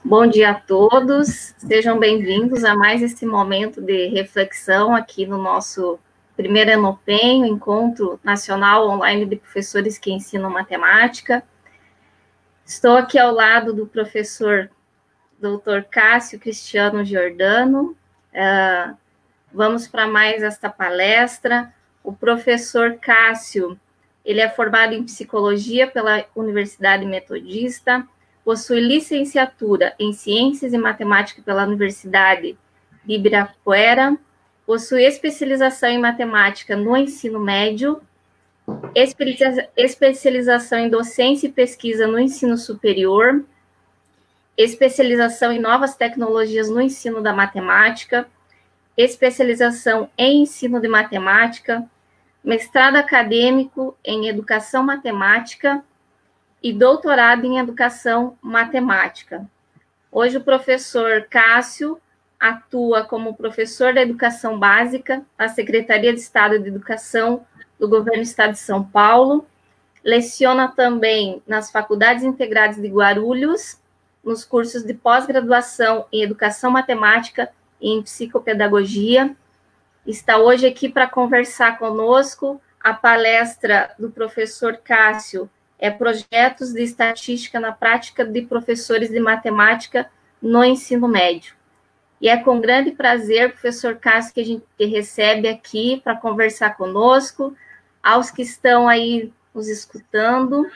Bom dia a todos, sejam bem-vindos a mais esse momento de reflexão aqui no nosso primeiro Enopen, o Encontro Nacional Online de Professores que Ensinam Matemática. Estou aqui ao lado do professor Dr. Cássio Cristiano Giordano. Vamos para mais esta palestra. O professor Cássio, ele é formado em Psicologia pela Universidade Metodista, possui licenciatura em Ciências e Matemática pela Universidade de Ibirapuera, possui especialização em Matemática no ensino médio, especialização em Docência e Pesquisa no ensino superior, especialização em Novas Tecnologias no ensino da matemática, especialização em Ensino de Matemática, mestrado acadêmico em Educação Matemática e doutorado em Educação Matemática. Hoje o professor Cássio atua como professor da Educação Básica na Secretaria de Estado de Educação do Governo do Estado de São Paulo, leciona também nas Faculdades Integradas de Guarulhos, nos cursos de pós-graduação em Educação Matemática e em Psicopedagogia. Está hoje aqui para conversar conosco. A palestra do professor Cássio é Projetos de Estatística na Prática de Professores de Matemática no Ensino Médio. E é com grande prazer, professor Cássio, que a gente recebe aqui para conversar conosco. Aos que estão aí nos escutando,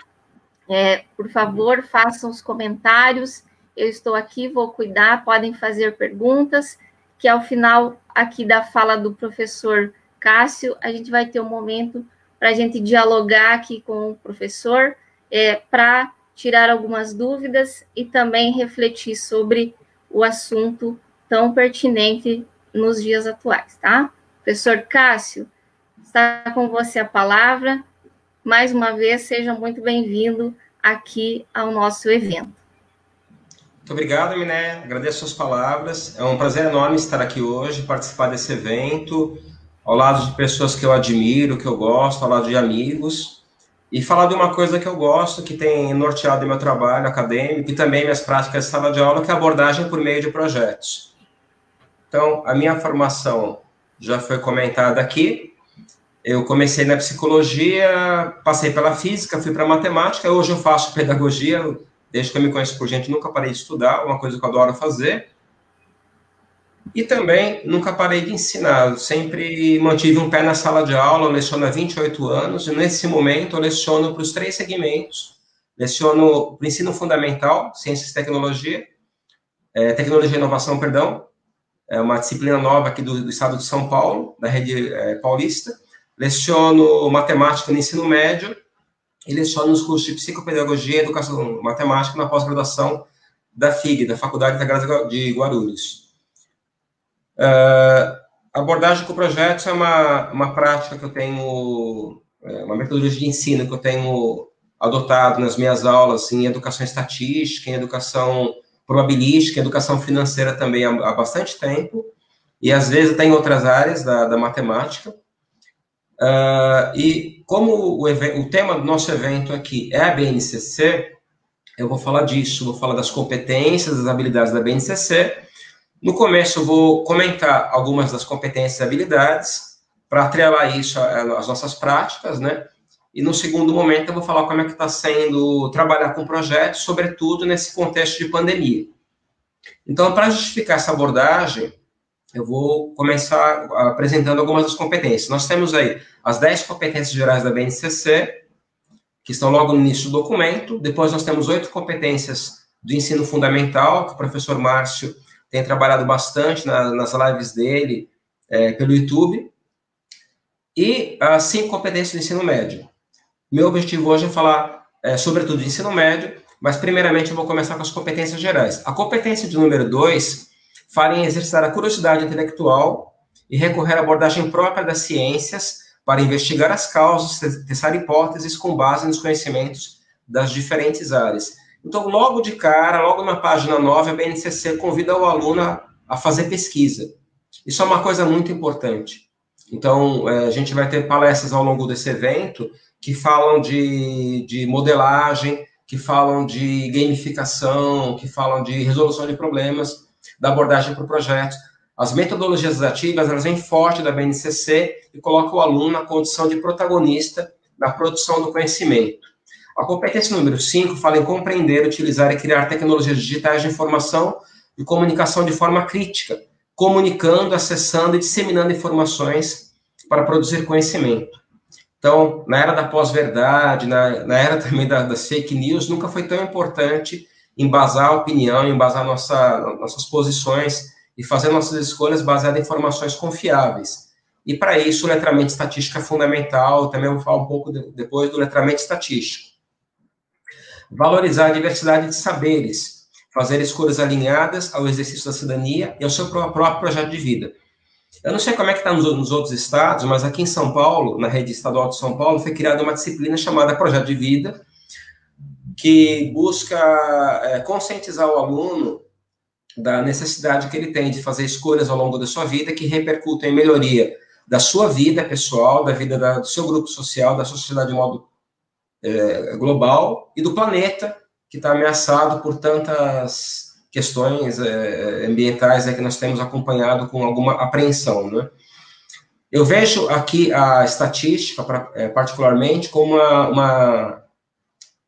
por favor, façam os comentários. Eu estou aqui, vou cuidar, podem fazer perguntas, que ao final aqui da fala do professor Cássio, a gente vai ter um momento para a gente dialogar aqui com o professor, para tirar algumas dúvidas e também refletir sobre o assunto tão pertinente nos dias atuais, tá? Professor Cássio, está com você a palavra. Mais uma vez, seja muito bem-vindo aqui ao nosso evento. Muito obrigado, Miné. Agradeço as palavras. É um prazer enorme estar aqui hoje, participar desse evento, ao lado de pessoas que eu admiro, que eu gosto, ao lado de amigos, e falar de uma coisa que eu gosto, que tem norteado o meu trabalho acadêmico e também minhas práticas de sala de aula, que é a abordagem por meio de projetos. Então, a minha formação já foi comentada aqui. Eu comecei na psicologia, passei pela física, fui para matemática, hoje eu faço pedagogia, desde que eu me conheço por gente, nunca parei de estudar, uma coisa que eu adoro fazer. E também nunca parei de ensinar, sempre mantive um pé na sala de aula, eu leciono há 28 anos, e nesse momento eu leciono para os 3 segmentos, leciono para o ensino fundamental, ciências e tecnologia, tecnologia e inovação, perdão, é uma disciplina nova aqui do estado de São Paulo, da rede paulista, leciono matemática no ensino médio, e leciono nos cursos de psicopedagogia e educação matemática na pós-graduação da FIG, da Faculdade Integrada de Guarulhos. Abordagem com projetos é uma prática que eu tenho, uma metodologia de ensino que eu tenho adotado nas minhas aulas em educação estatística, em educação probabilística, em educação financeira também há bastante tempo, e às vezes até em outras áreas da matemática. E como o tema do nosso evento aqui é a BNCC, eu vou falar disso, vou falar das competências, das habilidades da BNCC. No começo eu vou comentar algumas das competências e habilidades, para atrelar isso às nossas práticas, né? E no segundo momento eu vou falar como é que está sendo trabalhar com projetos, sobretudo nesse contexto de pandemia. Então, para justificar essa abordagem, eu vou começar apresentando algumas das competências. Nós temos aí as 10 competências gerais da BNCC, que estão logo no início do documento. Depois nós temos 8 competências do ensino fundamental, que o professor Márcio tem trabalhado bastante nas lives dele, pelo YouTube. E as 5 competências do ensino médio. Meu objetivo hoje é falar, sobretudo, de ensino médio, mas primeiramente eu vou começar com as competências gerais. A competência de número 2 fala em exercitar a curiosidade intelectual e recorrer à abordagem própria das ciências para investigar as causas, testar hipóteses com base nos conhecimentos das diferentes áreas. Então, logo de cara, logo na página 9, a BNCC convida o aluno a fazer pesquisa. Isso é uma coisa muito importante. Então, a gente vai ter palestras ao longo desse evento que falam de modelagem, que falam de gamificação, que falam de resolução de problemas, da abordagem para o projeto. As metodologias ativas, elas vêm forte da BNCC e colocam o aluno na condição de protagonista na produção do conhecimento. A competência número 5 fala em compreender, utilizar e criar tecnologias digitais de informação e comunicação de forma crítica, comunicando, acessando e disseminando informações para produzir conhecimento. Então, na era da pós-verdade, na era também das fake news, nunca foi tão importante embasar a opinião, embasar nossas posições e fazer nossas escolhas baseadas em informações confiáveis. E, para isso, o letramento estatístico é fundamental. Também vou falar um pouco depois do letramento estatístico. Valorizar a diversidade de saberes, fazer escolhas alinhadas ao exercício da cidadania e ao seu próprio projeto de vida. Eu não sei como é que está nos outros estados, mas aqui em São Paulo, na rede estadual de São Paulo, foi criada uma disciplina chamada Projeto de Vida, que busca conscientizar o aluno da necessidade que ele tem de fazer escolhas ao longo da sua vida que repercutem em melhoria da sua vida pessoal, da vida do seu grupo social, da sociedade de modo global e do planeta, que está ameaçado por tantas questões ambientais que nós temos acompanhado com alguma apreensão, né? Eu vejo aqui a estatística, particularmente, como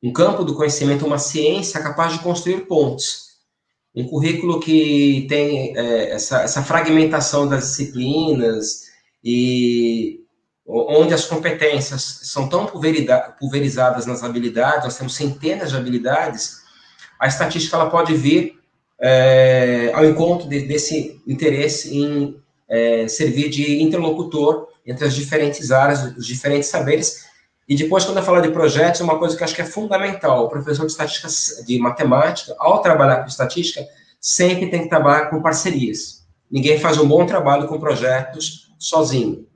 um campo do conhecimento, uma ciência capaz de construir pontes. Um currículo que tem essa fragmentação das disciplinas e onde as competências são tão pulverizadas nas habilidades, nós temos centenas de habilidades, a estatística ela pode vir ao encontro desse interesse em servir de interlocutor entre as diferentes áreas, os diferentes saberes. E depois, quando eu falar de projetos, uma coisa que eu acho que é fundamental, o professor de estatística, de matemática, ao trabalhar com estatística, sempre tem que trabalhar com parcerias. Ninguém faz um bom trabalho com projetos sozinho.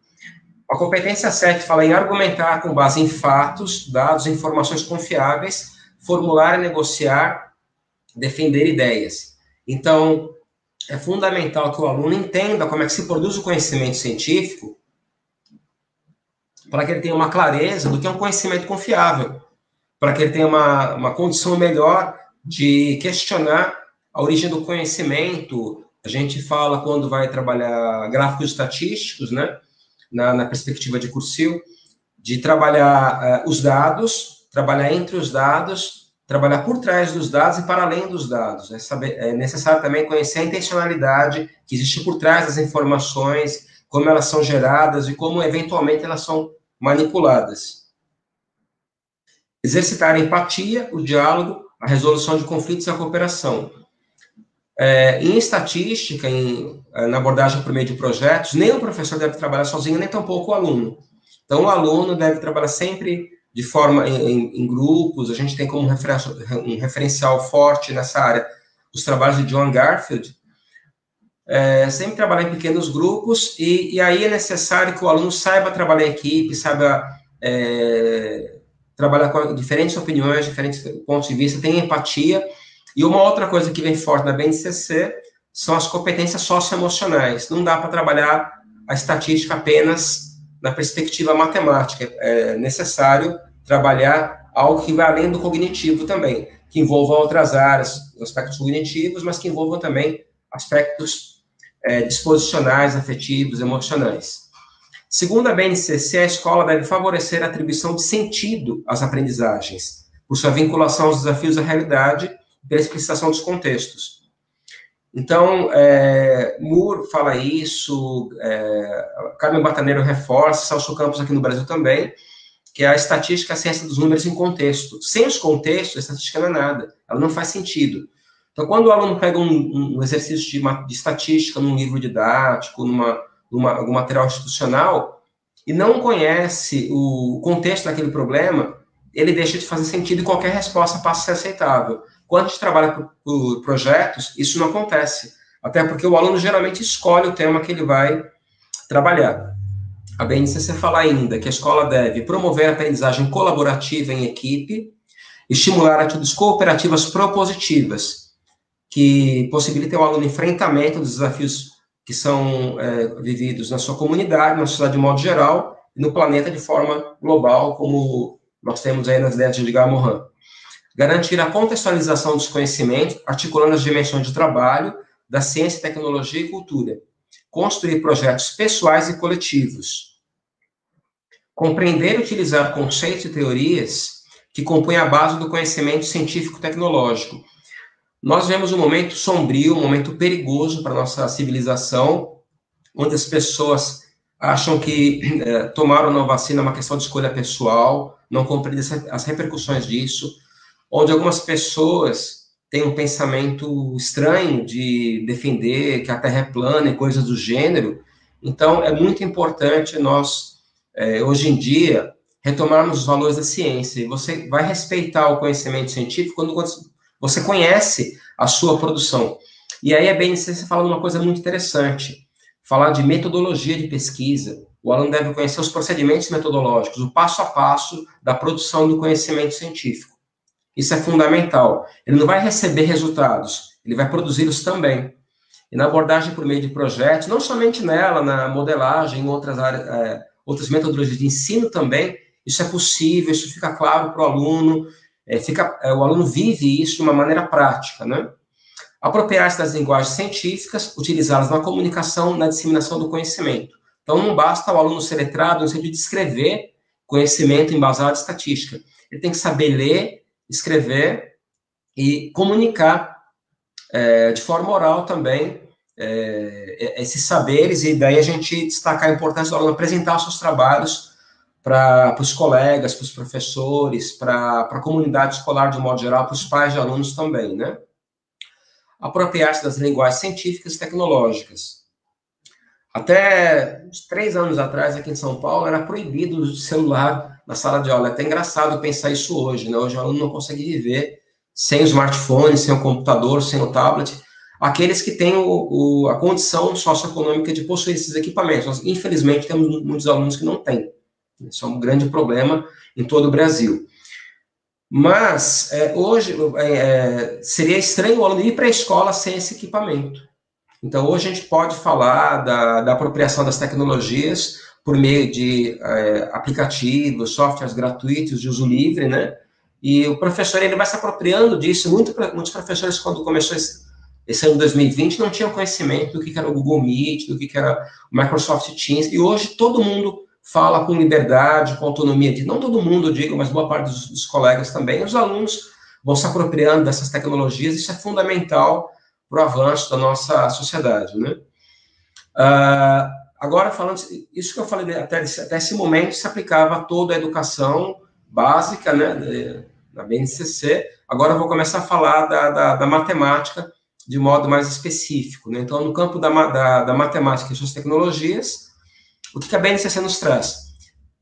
A competência 7 fala em argumentar com base em fatos, dados e informações confiáveis, formular e negociar, defender ideias. Então, é fundamental que o aluno entenda como é que se produz o conhecimento científico para que ele tenha uma clareza do que é um conhecimento confiável, para que ele tenha uma condição melhor de questionar a origem do conhecimento. A gente fala, quando vai trabalhar gráficos estatísticos, né, na perspectiva de Kurzweil, de trabalhar os dados, trabalhar entre os dados, trabalhar por trás dos dados e para além dos dados. É necessário também conhecer a intencionalidade que existe por trás das informações, como elas são geradas e como, eventualmente, elas são manipuladas. Exercitar a empatia, o diálogo, a resolução de conflitos e a cooperação. Em estatística, na abordagem por meio de projetos, nem o professor deve trabalhar sozinho, nem tampouco o aluno. Então, o aluno deve trabalhar sempre de forma em grupos. A gente tem como um referencial forte nessa área os trabalhos de John Garfield. Sempre trabalhar em pequenos grupos, e aí é necessário que o aluno saiba trabalhar em equipe, saiba trabalhar com diferentes opiniões, diferentes pontos de vista, tenha empatia. E uma outra coisa que vem forte na BNCC são as competências socioemocionais. Não dá para trabalhar a estatística apenas na perspectiva matemática. É necessário trabalhar algo que vai além do cognitivo também, que envolva outras áreas, aspectos cognitivos, mas que envolvam também aspectos disposicionais, afetivos, emocionais. Segundo a BNCC, a escola deve favorecer a atribuição de sentido às aprendizagens, por sua vinculação aos desafios da realidade e pela explicitação dos contextos. Então, Moore fala isso, Carmen Bataneiro reforça, Celso Campos aqui no Brasil também, que a estatística é a ciência dos números em contexto. Sem os contextos, a estatística não é nada, ela não faz sentido. Então, quando o aluno pega um exercício de estatística num livro didático, algum material institucional, e não conhece o contexto daquele problema, ele deixa de fazer sentido e qualquer resposta passa a ser aceitável. Quando a gente trabalha por projetos, isso não acontece. Até porque o aluno geralmente escolhe o tema que ele vai trabalhar. A BNCC fala ainda que a escola deve promover a aprendizagem colaborativa em equipe, estimular atitudes cooperativas propositivas, que possibilitem ao aluno enfrentamento dos desafios que são vividos na sua comunidade, na sociedade de modo geral, e no planeta de forma global, como nós temos aí nas ideias de Edgar Morin. A garantir a contextualização dos conhecimentos, articulando as dimensões de trabalho da ciência, tecnologia e cultura, construir projetos pessoais e coletivos, compreender e utilizar conceitos e teorias que compõem a base do conhecimento científico-tecnológico. Nós vemos um momento sombrio, um momento perigoso para a nossa civilização, onde as pessoas acham que tomar ou não vacina é uma questão de escolha pessoal, não compreendem as repercussões disso, onde algumas pessoas têm um pensamento estranho de defender que a Terra é plana e coisas do gênero. Então, é muito importante nós, hoje em dia, retomarmos os valores da ciência. E você vai respeitar o conhecimento científico quando você conhece a sua produção. E aí a BNCC fala uma coisa muito interessante, falar de metodologia de pesquisa. O aluno deve conhecer os procedimentos metodológicos, o passo a passo da produção do conhecimento científico. Isso é fundamental. Ele não vai receber resultados, ele vai produzi-los também. E na abordagem por meio de projetos, não somente nela, na modelagem, em outras áreas, outras metodologias de ensino também, isso é possível, isso fica claro para o aluno, o aluno vive isso de uma maneira prática, né? Apropriar-se das linguagens científicas, utilizá-las na comunicação, na disseminação do conhecimento. Então, não basta o aluno ser letrado no sentido de escrever conhecimento embasado em estatística. Ele tem que saber ler, escrever e comunicar de forma oral também esses saberes, e daí a gente destacar a importância do aluno apresentar os seus trabalhos para os colegas, para os professores, para a comunidade escolar de um modo geral, para os pais de alunos também, né? Apropriar-se das linguagens científicas e tecnológicas. Até 3 anos atrás, aqui em São Paulo, era proibido o celular na sala de aula. É até engraçado pensar isso hoje, né? Hoje o aluno não consegue viver sem o smartphone, sem o computador, sem o tablet. Aqueles que têm a condição socioeconômica de possuir esses equipamentos. Nós, infelizmente, temos muitos alunos que não têm. Isso é um grande problema em todo o Brasil. Mas, hoje, seria estranho o aluno ir para a escola sem esse equipamento. Então, hoje a gente pode falar da apropriação das tecnologias por meio de aplicativos, softwares gratuitos de uso livre, né? E o professor ele vai se apropriando disso. Muitos professores, quando começou esse ano de 2020, não tinham conhecimento do que era o Google Meet, do que era o Microsoft Teams, e hoje todo mundo fala com liberdade, com autonomia, não todo mundo, digo, mas boa parte dos colegas também. Os alunos vão se apropriando dessas tecnologias, isso é fundamental para o avanço da nossa sociedade, né? Agora, falando, isso que eu falei até esse momento, se aplicava a toda a educação básica, né, na BNCC. Agora eu vou começar a falar da matemática de modo mais específico, né? Então, no campo da matemática e suas tecnologias, o que a BNCC nos traz?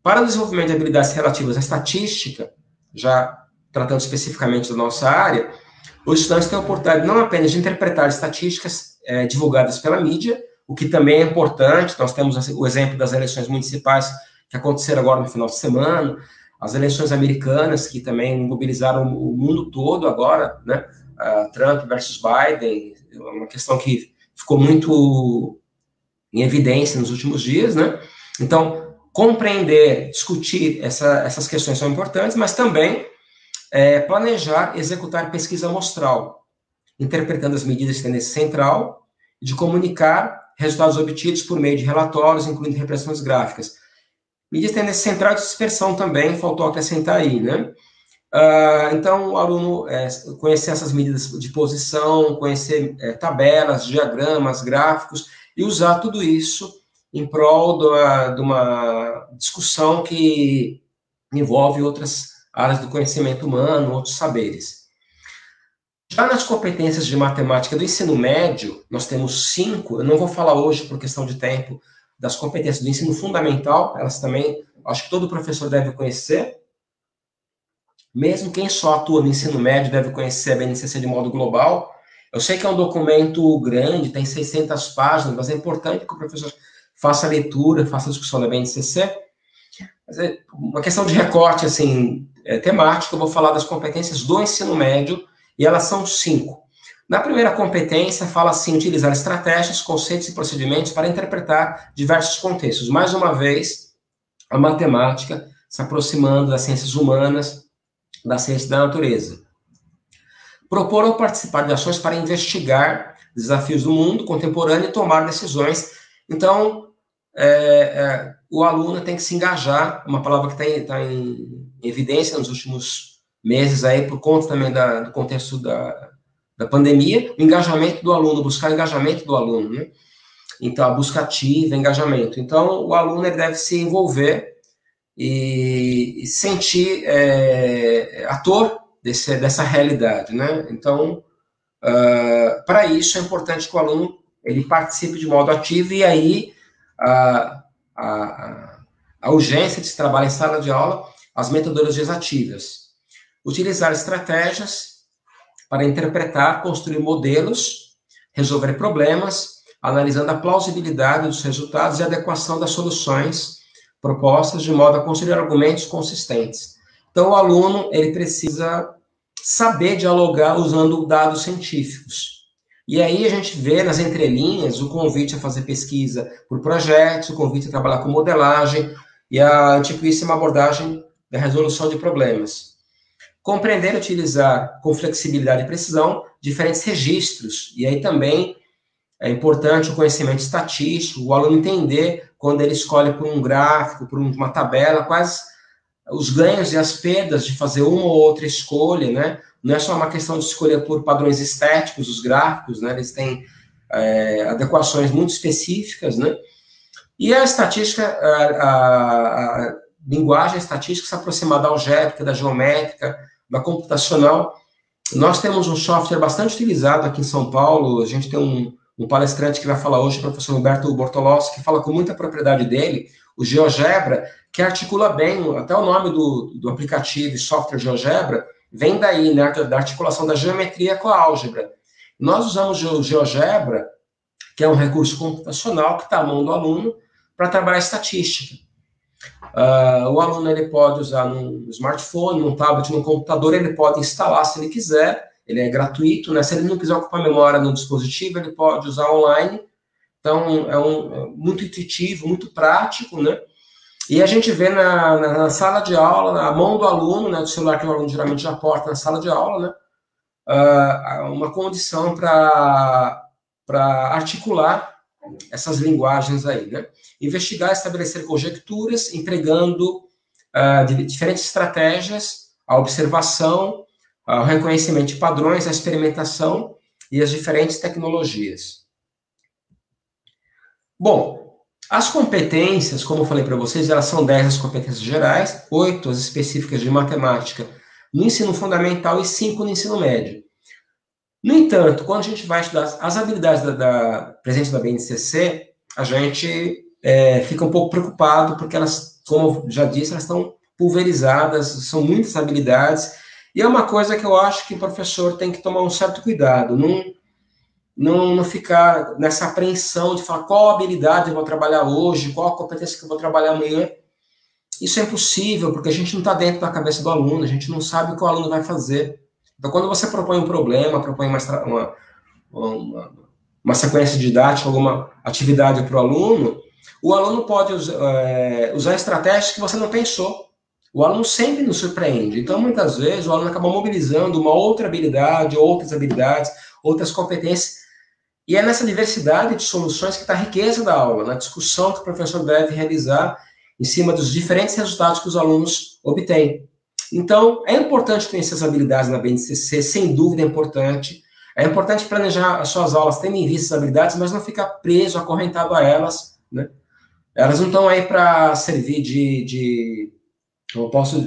Para o desenvolvimento de habilidades relativas à estatística, já tratando especificamente da nossa área, os estudantes têm a oportunidade não apenas de interpretar estatísticas divulgadas pela mídia, o que também é importante. Nós temos o exemplo das eleições municipais que aconteceram agora no final de semana, as eleições americanas, que também mobilizaram o mundo todo agora, né? Trump versus Biden, uma questão que ficou muito em evidência nos últimos dias, né? Então, compreender, discutir essas questões são importantes, mas também planejar, executar pesquisa amostral, interpretando as medidas de tendência central, e de comunicar resultados obtidos por meio de relatórios, incluindo representações gráficas. Medidas de tendência central e dispersão também, faltou acrescentar aí, né? Então, o aluno conhecer essas medidas de posição, conhecer tabelas, diagramas, gráficos, e usar tudo isso em prol de uma discussão que envolve outras áreas do conhecimento humano, outros saberes. Já nas competências de matemática do ensino médio, nós temos 5, eu não vou falar hoje por questão de tempo, das competências do ensino fundamental, elas também, acho que todo professor deve conhecer, mesmo quem só atua no ensino médio deve conhecer a BNCC de modo global. Eu sei que é um documento grande, tem 600 páginas, mas é importante que o professor faça a leitura, faça a discussão da BNCC. Mas é uma questão de recorte, assim, temático, eu vou falar das competências do ensino médio, e elas são 5. Na primeira competência, fala assim, utilizar estratégias, conceitos e procedimentos para interpretar diversos contextos. Mais uma vez, a matemática se aproximando das ciências humanas, da ciência da natureza. propor ou participar de ações para investigar desafios do mundo contemporâneo e tomar decisões. Então, o aluno tem que se engajar, uma palavra que está em evidência nos últimos meses, aí, por conta também do contexto da pandemia, o engajamento do aluno, buscar engajamento do aluno, né? Então, a busca ativa, engajamento. Então, o aluno ele deve se envolver e sentir ator dessa realidade, né? Então, para isso é importante que o aluno ele participe de modo ativo e aí a urgência de se trabalhar em sala de aula, as metodologias ativas. Utilizar estratégias para interpretar, construir modelos, resolver problemas, analisando a plausibilidade dos resultados e a adequação das soluções propostas de modo a construir argumentos consistentes. Então, o aluno ele precisa saber dialogar usando dados científicos. E aí a gente vê nas entrelinhas o convite a fazer pesquisa por projetos, o convite a trabalhar com modelagem e a antiquíssima abordagem da resolução de problemas. Compreender e utilizar com flexibilidade e precisão diferentes registros. E aí também é importante o conhecimento estatístico, o aluno entender quando ele escolhe por um gráfico, por uma tabela, quais os ganhos e as perdas de fazer uma ou outra escolha, né? Não é só uma questão de escolher por padrões estéticos, os gráficos, né? Eles têm adequações muito específicas, né? E a estatística, a linguagem estatística se aproximar da algébrica, da geométrica, da computacional. Nós temos um software bastante utilizado aqui em São Paulo, a gente tem um palestrante que vai falar hoje, o professor Humberto Bortolossi, que fala com muita propriedade dele, o GeoGebra, que articula bem, até o nome do aplicativo e software GeoGebra, vem daí, né, da articulação da geometria com a álgebra. Nós usamos o GeoGebra, que é um recurso computacional que está à mão do aluno, para trabalhar estatística. O aluno ele pode usar num smartphone, num tablet, num computador, ele pode instalar se ele quiser, ele é gratuito, né? Se ele não quiser ocupar memória no dispositivo, ele pode usar online. Então, é muito intuitivo, muito prático, né? E a gente vê na sala de aula, na mão do aluno, né, do celular que o aluno geralmente já porta na sala de aula, né, uma condição para articular essas linguagens aí, né? Investigar, estabelecer conjecturas, empregando diferentes estratégias, a observação, o reconhecimento de padrões, a experimentação e as diferentes tecnologias. Bom, as competências, como eu falei para vocês, elas são 10 as competências gerais, 8 as específicas de matemática no ensino fundamental e 5 no ensino médio. No entanto, quando a gente vai estudar as habilidades presentes da BNCC, a gente fica um pouco preocupado, porque elas, como eu já disse, elas estão pulverizadas, são muitas habilidades, e é uma coisa que eu acho que o professor tem que tomar um certo cuidado, não ficar nessa apreensão de falar qual habilidade eu vou trabalhar hoje, qual a competência que eu vou trabalhar amanhã. Isso é impossível, porque a gente não está dentro da cabeça do aluno, a gente não sabe o que o aluno vai fazer. Então, quando você propõe um problema, propõe uma sequência didática, alguma atividade para o aluno pode usar estratégias que você não pensou. O aluno sempre nos surpreende. Então, muitas vezes, o aluno acaba mobilizando uma outra habilidade, outras habilidades, outras competências. E é nessa diversidade de soluções que está a riqueza da aula, na discussão que o professor deve realizar em cima dos diferentes resultados que os alunos obtêm. Então, é importante conhecer as habilidades na BNCC, sem dúvida é importante. É importante planejar as suas aulas tendo em vista as habilidades, mas não ficar preso, acorrentado a elas, né? Elas não estão aí para servir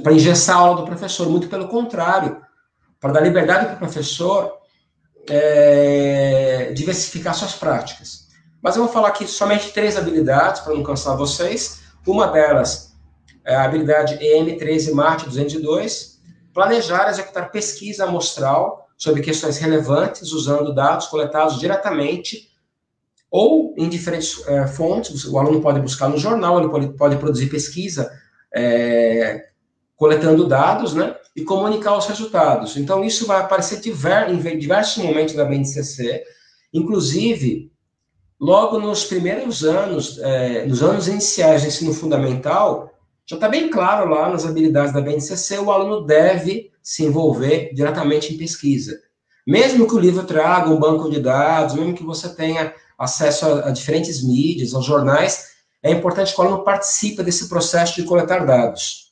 para engessar a aula do professor, muito pelo contrário, para dar liberdade para o professor diversificar suas práticas. Mas eu vou falar aqui somente 3 habilidades, para não cansar vocês. Uma delas é a habilidade EM13 Mate 202, planejar e executar pesquisa amostral sobre questões relevantes, usando dados coletados diretamente ou em diferentes fontes. O aluno pode buscar no jornal, ele pode produzir pesquisa coletando dados, né, e comunicar os resultados. Então, isso vai aparecer em diversos momentos da BNCC, inclusive, logo nos primeiros anos, nos anos iniciais do ensino fundamental, já está bem claro lá nas habilidades da BNCC, o aluno deve se envolver diretamente em pesquisa. Mesmo que o livro traga um banco de dados, mesmo que você tenha acesso a diferentes mídias, aos jornais, é importante que o aluno participe desse processo de coletar dados.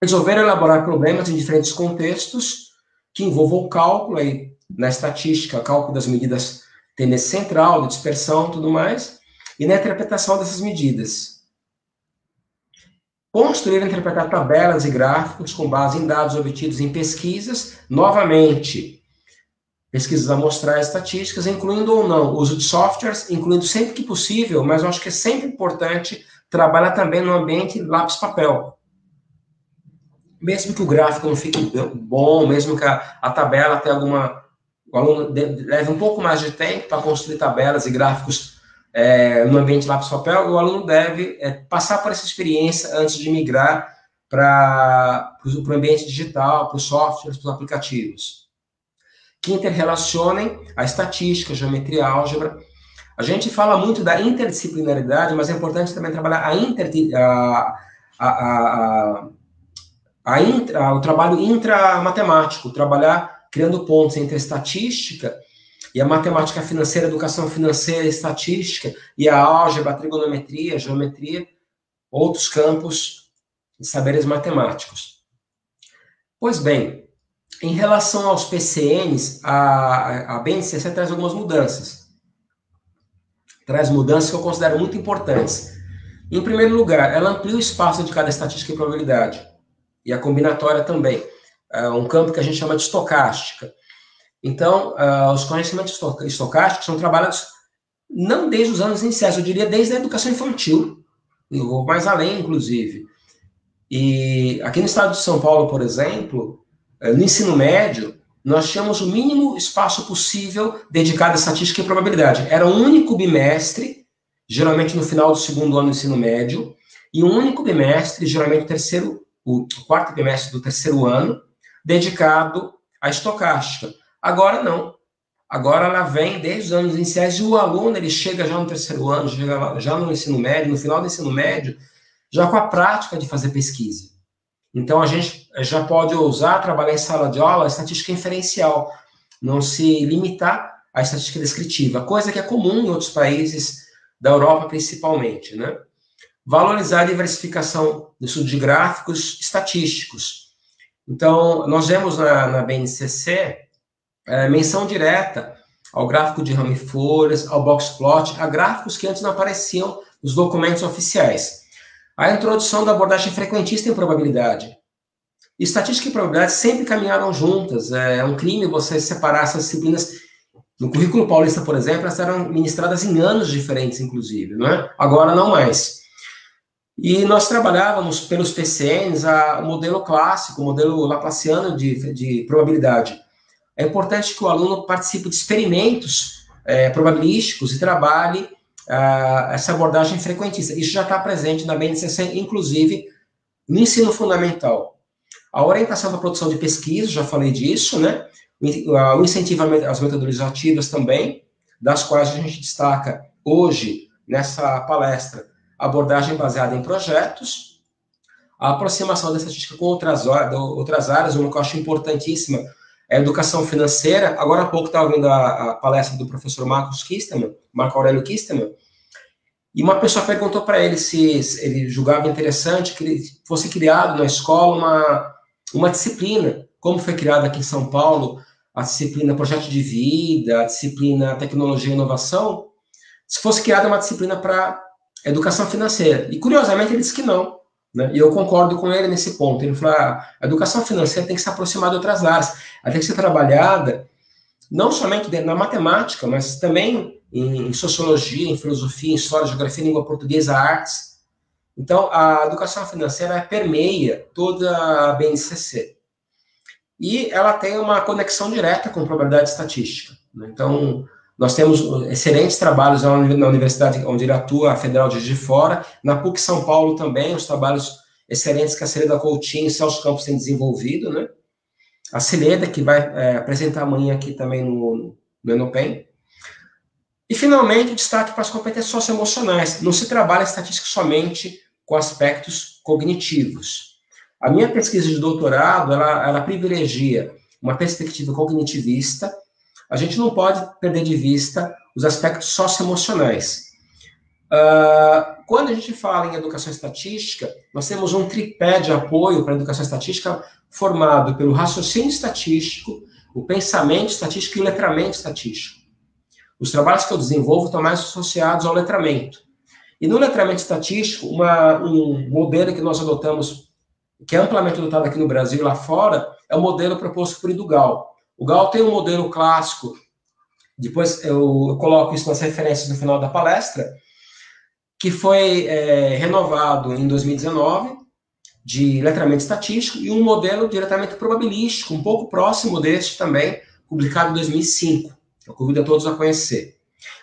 Resolver elaborar problemas em diferentes contextos que envolvam o cálculo, aí, na estatística, cálculo das medidas tendência central, de dispersão, tudo mais, e na interpretação dessas medidas. Construir e interpretar tabelas e gráficos com base em dados obtidos em pesquisas, novamente, pesquisas amostrais estatísticas, incluindo ou não o uso de softwares, incluindo sempre que possível, mas eu acho que é sempre importante trabalhar também no ambiente lápis-papel. Mesmo que o gráfico não fique bom, mesmo que a tabela tenha alguma... O aluno leve um pouco mais de tempo para construir tabelas e gráficos no ambiente lápis-papel, o aluno deve passar por essa experiência antes de migrar para o ambiente digital, para os softwares, para os aplicativos. Que interrelacionem a estatística, a geometria, a álgebra. A gente fala muito da interdisciplinaridade, mas é importante também trabalhar o trabalho intramatemático, trabalhar criando pontos entre a estatística e a matemática financeira, a educação financeira, a estatística, e a álgebra, a trigonometria, a geometria, outros campos de saberes matemáticos. Pois bem, em relação aos PCNs, a BNCC traz algumas mudanças. Traz mudanças que eu considero muito importantes. Em primeiro lugar, ela amplia o espaço de cada estatística e probabilidade. E a combinatória também. Um campo que a gente chama de estocástica. Então, os conhecimentos estocásticos são trabalhados não desde os anos iniciais, eu diria desde a educação infantil, ou mais além, inclusive. E aqui no estado de São Paulo, por exemplo, no ensino médio, nós tínhamos o mínimo espaço possível dedicado a estatística e probabilidade. Era um único bimestre, geralmente no final do segundo ano do ensino médio, e um único bimestre, geralmente o quarto bimestre do terceiro ano, dedicado à estocástica. Agora não. Agora ela vem desde os anos iniciais e o aluno ele chega já no terceiro ano, já no ensino médio, no final do ensino médio, já com a prática de fazer pesquisa. Então, a gente já pode ousar trabalhar em sala de aula a estatística inferencial, não se limitar à estatística descritiva, coisa que é comum em outros países da Europa, principalmente, né? Valorizar a diversificação do estudo de gráficos estatísticos. Então, nós vemos na BNCC menção direta ao gráfico de ramo e folhas, ao box plot, a gráficos que antes não apareciam nos documentos oficiais. A introdução da abordagem frequentista em probabilidade. Estatística e probabilidade sempre caminharam juntas. É um crime você separar essas disciplinas. No currículo paulista, por exemplo, elas eram ministradas em anos diferentes, inclusive, não é? Agora não mais. E nós trabalhávamos pelos PCNs o modelo clássico, o modelo laplaciano de probabilidade. É importante que o aluno participe de experimentos probabilísticos e trabalhe essa abordagem frequentista. Isso já está presente na BNCC, inclusive no ensino fundamental. A orientação da produção de pesquisa, já falei disso, né? O incentivo às metodologias ativas também, das quais a gente destaca hoje, nessa palestra, a abordagem baseada em projetos, a aproximação da estatística com outras áreas, uma que eu acho importantíssima, é a educação financeira. Agora há pouco estava ouvindo a palestra do professor Marco Aurélio Kisterman, e uma pessoa perguntou para ele se ele julgava interessante que fosse criado na escola uma disciplina, como foi criada aqui em São Paulo, a disciplina Projeto de Vida, a disciplina Tecnologia e Inovação, se fosse criada uma disciplina para educação financeira. E, curiosamente, ele disse que não, né? E eu concordo com ele nesse ponto. Ele falou, a educação financeira tem que se aproximar de outras áreas, ela tem que ser trabalhada não somente na matemática, mas também em sociologia, em filosofia, em história, geografia, língua portuguesa, artes. Então, a educação financeira permeia toda a BNCC. E ela tem uma conexão direta com probabilidade estatística, né? Então, nós temos excelentes trabalhos na universidade onde ele atua, a Federal de Juiz de Fora, na PUC São Paulo também, os trabalhos excelentes que a Celeda Coutinho e Celso Campos têm desenvolvido, né? A Celeda, que vai apresentar amanhã aqui também no Enopen. E, finalmente, o destaque para as competências socioemocionais. Não se trabalha estatística somente com aspectos cognitivos. A minha pesquisa de doutorado, ela privilegia uma perspectiva cognitivista, a gente não pode perder de vista os aspectos socioemocionais. Quando a gente fala em educação estatística, nós temos um tripé de apoio para a educação estatística formado pelo raciocínio estatístico, o pensamento estatístico e o letramento estatístico. Os trabalhos que eu desenvolvo estão mais associados ao letramento. E no letramento estatístico, um modelo que nós adotamos, que é amplamente adotado aqui no Brasil e lá fora, é o modelo proposto por Gall. O Gall tem um modelo clássico, depois eu coloco isso nas referências no final da palestra, que foi renovado em 2019, de letramento estatístico, e um modelo de letramento probabilístico, um pouco próximo deste também, publicado em 2005. Eu convido a todos a conhecer.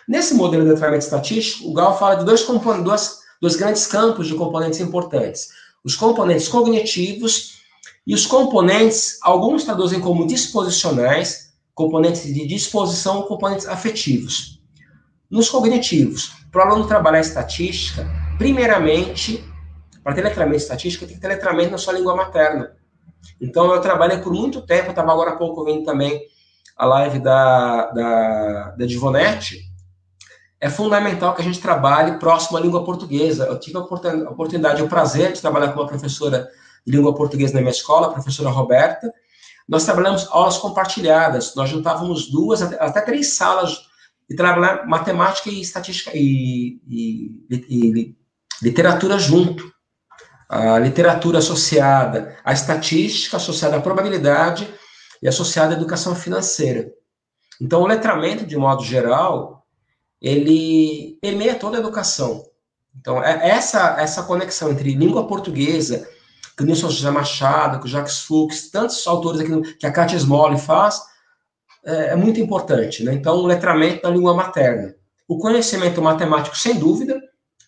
Nesse modelo de letramento estatístico, o Gall fala de dois grandes campos de componentes importantes. Os componentes cognitivos e os componentes, alguns traduzem como disposicionais, componentes de disposição ou componentes afetivos. Nos cognitivos, para o aluno trabalhar estatística, primeiramente, para ter letramento estatístico, tem que ter letramento na sua língua materna. Então, eu trabalhei por muito tempo, eu estava agora há pouco vendo também a live da Divonete. É fundamental que a gente trabalhe próximo à língua portuguesa. Eu tive a oportunidade, o prazer de trabalhar com uma professora de língua portuguesa na minha escola, a professora Roberta. Nós trabalhamos aulas compartilhadas, nós juntávamos 2 até 3 salas e trabalhar matemática e estatística e literatura junto. A literatura associada à estatística, associada à probabilidade e associada à educação financeira. Então, o letramento, de modo geral, ele permeia toda a educação. Então, essa conexão entre língua portuguesa, que o Nilson José Machado, que o Jacques Fuchs, tantos autores aqui, que a Katia Smolly faz, é muito importante, né? Então, o letramento da língua materna. O conhecimento matemático, sem dúvida,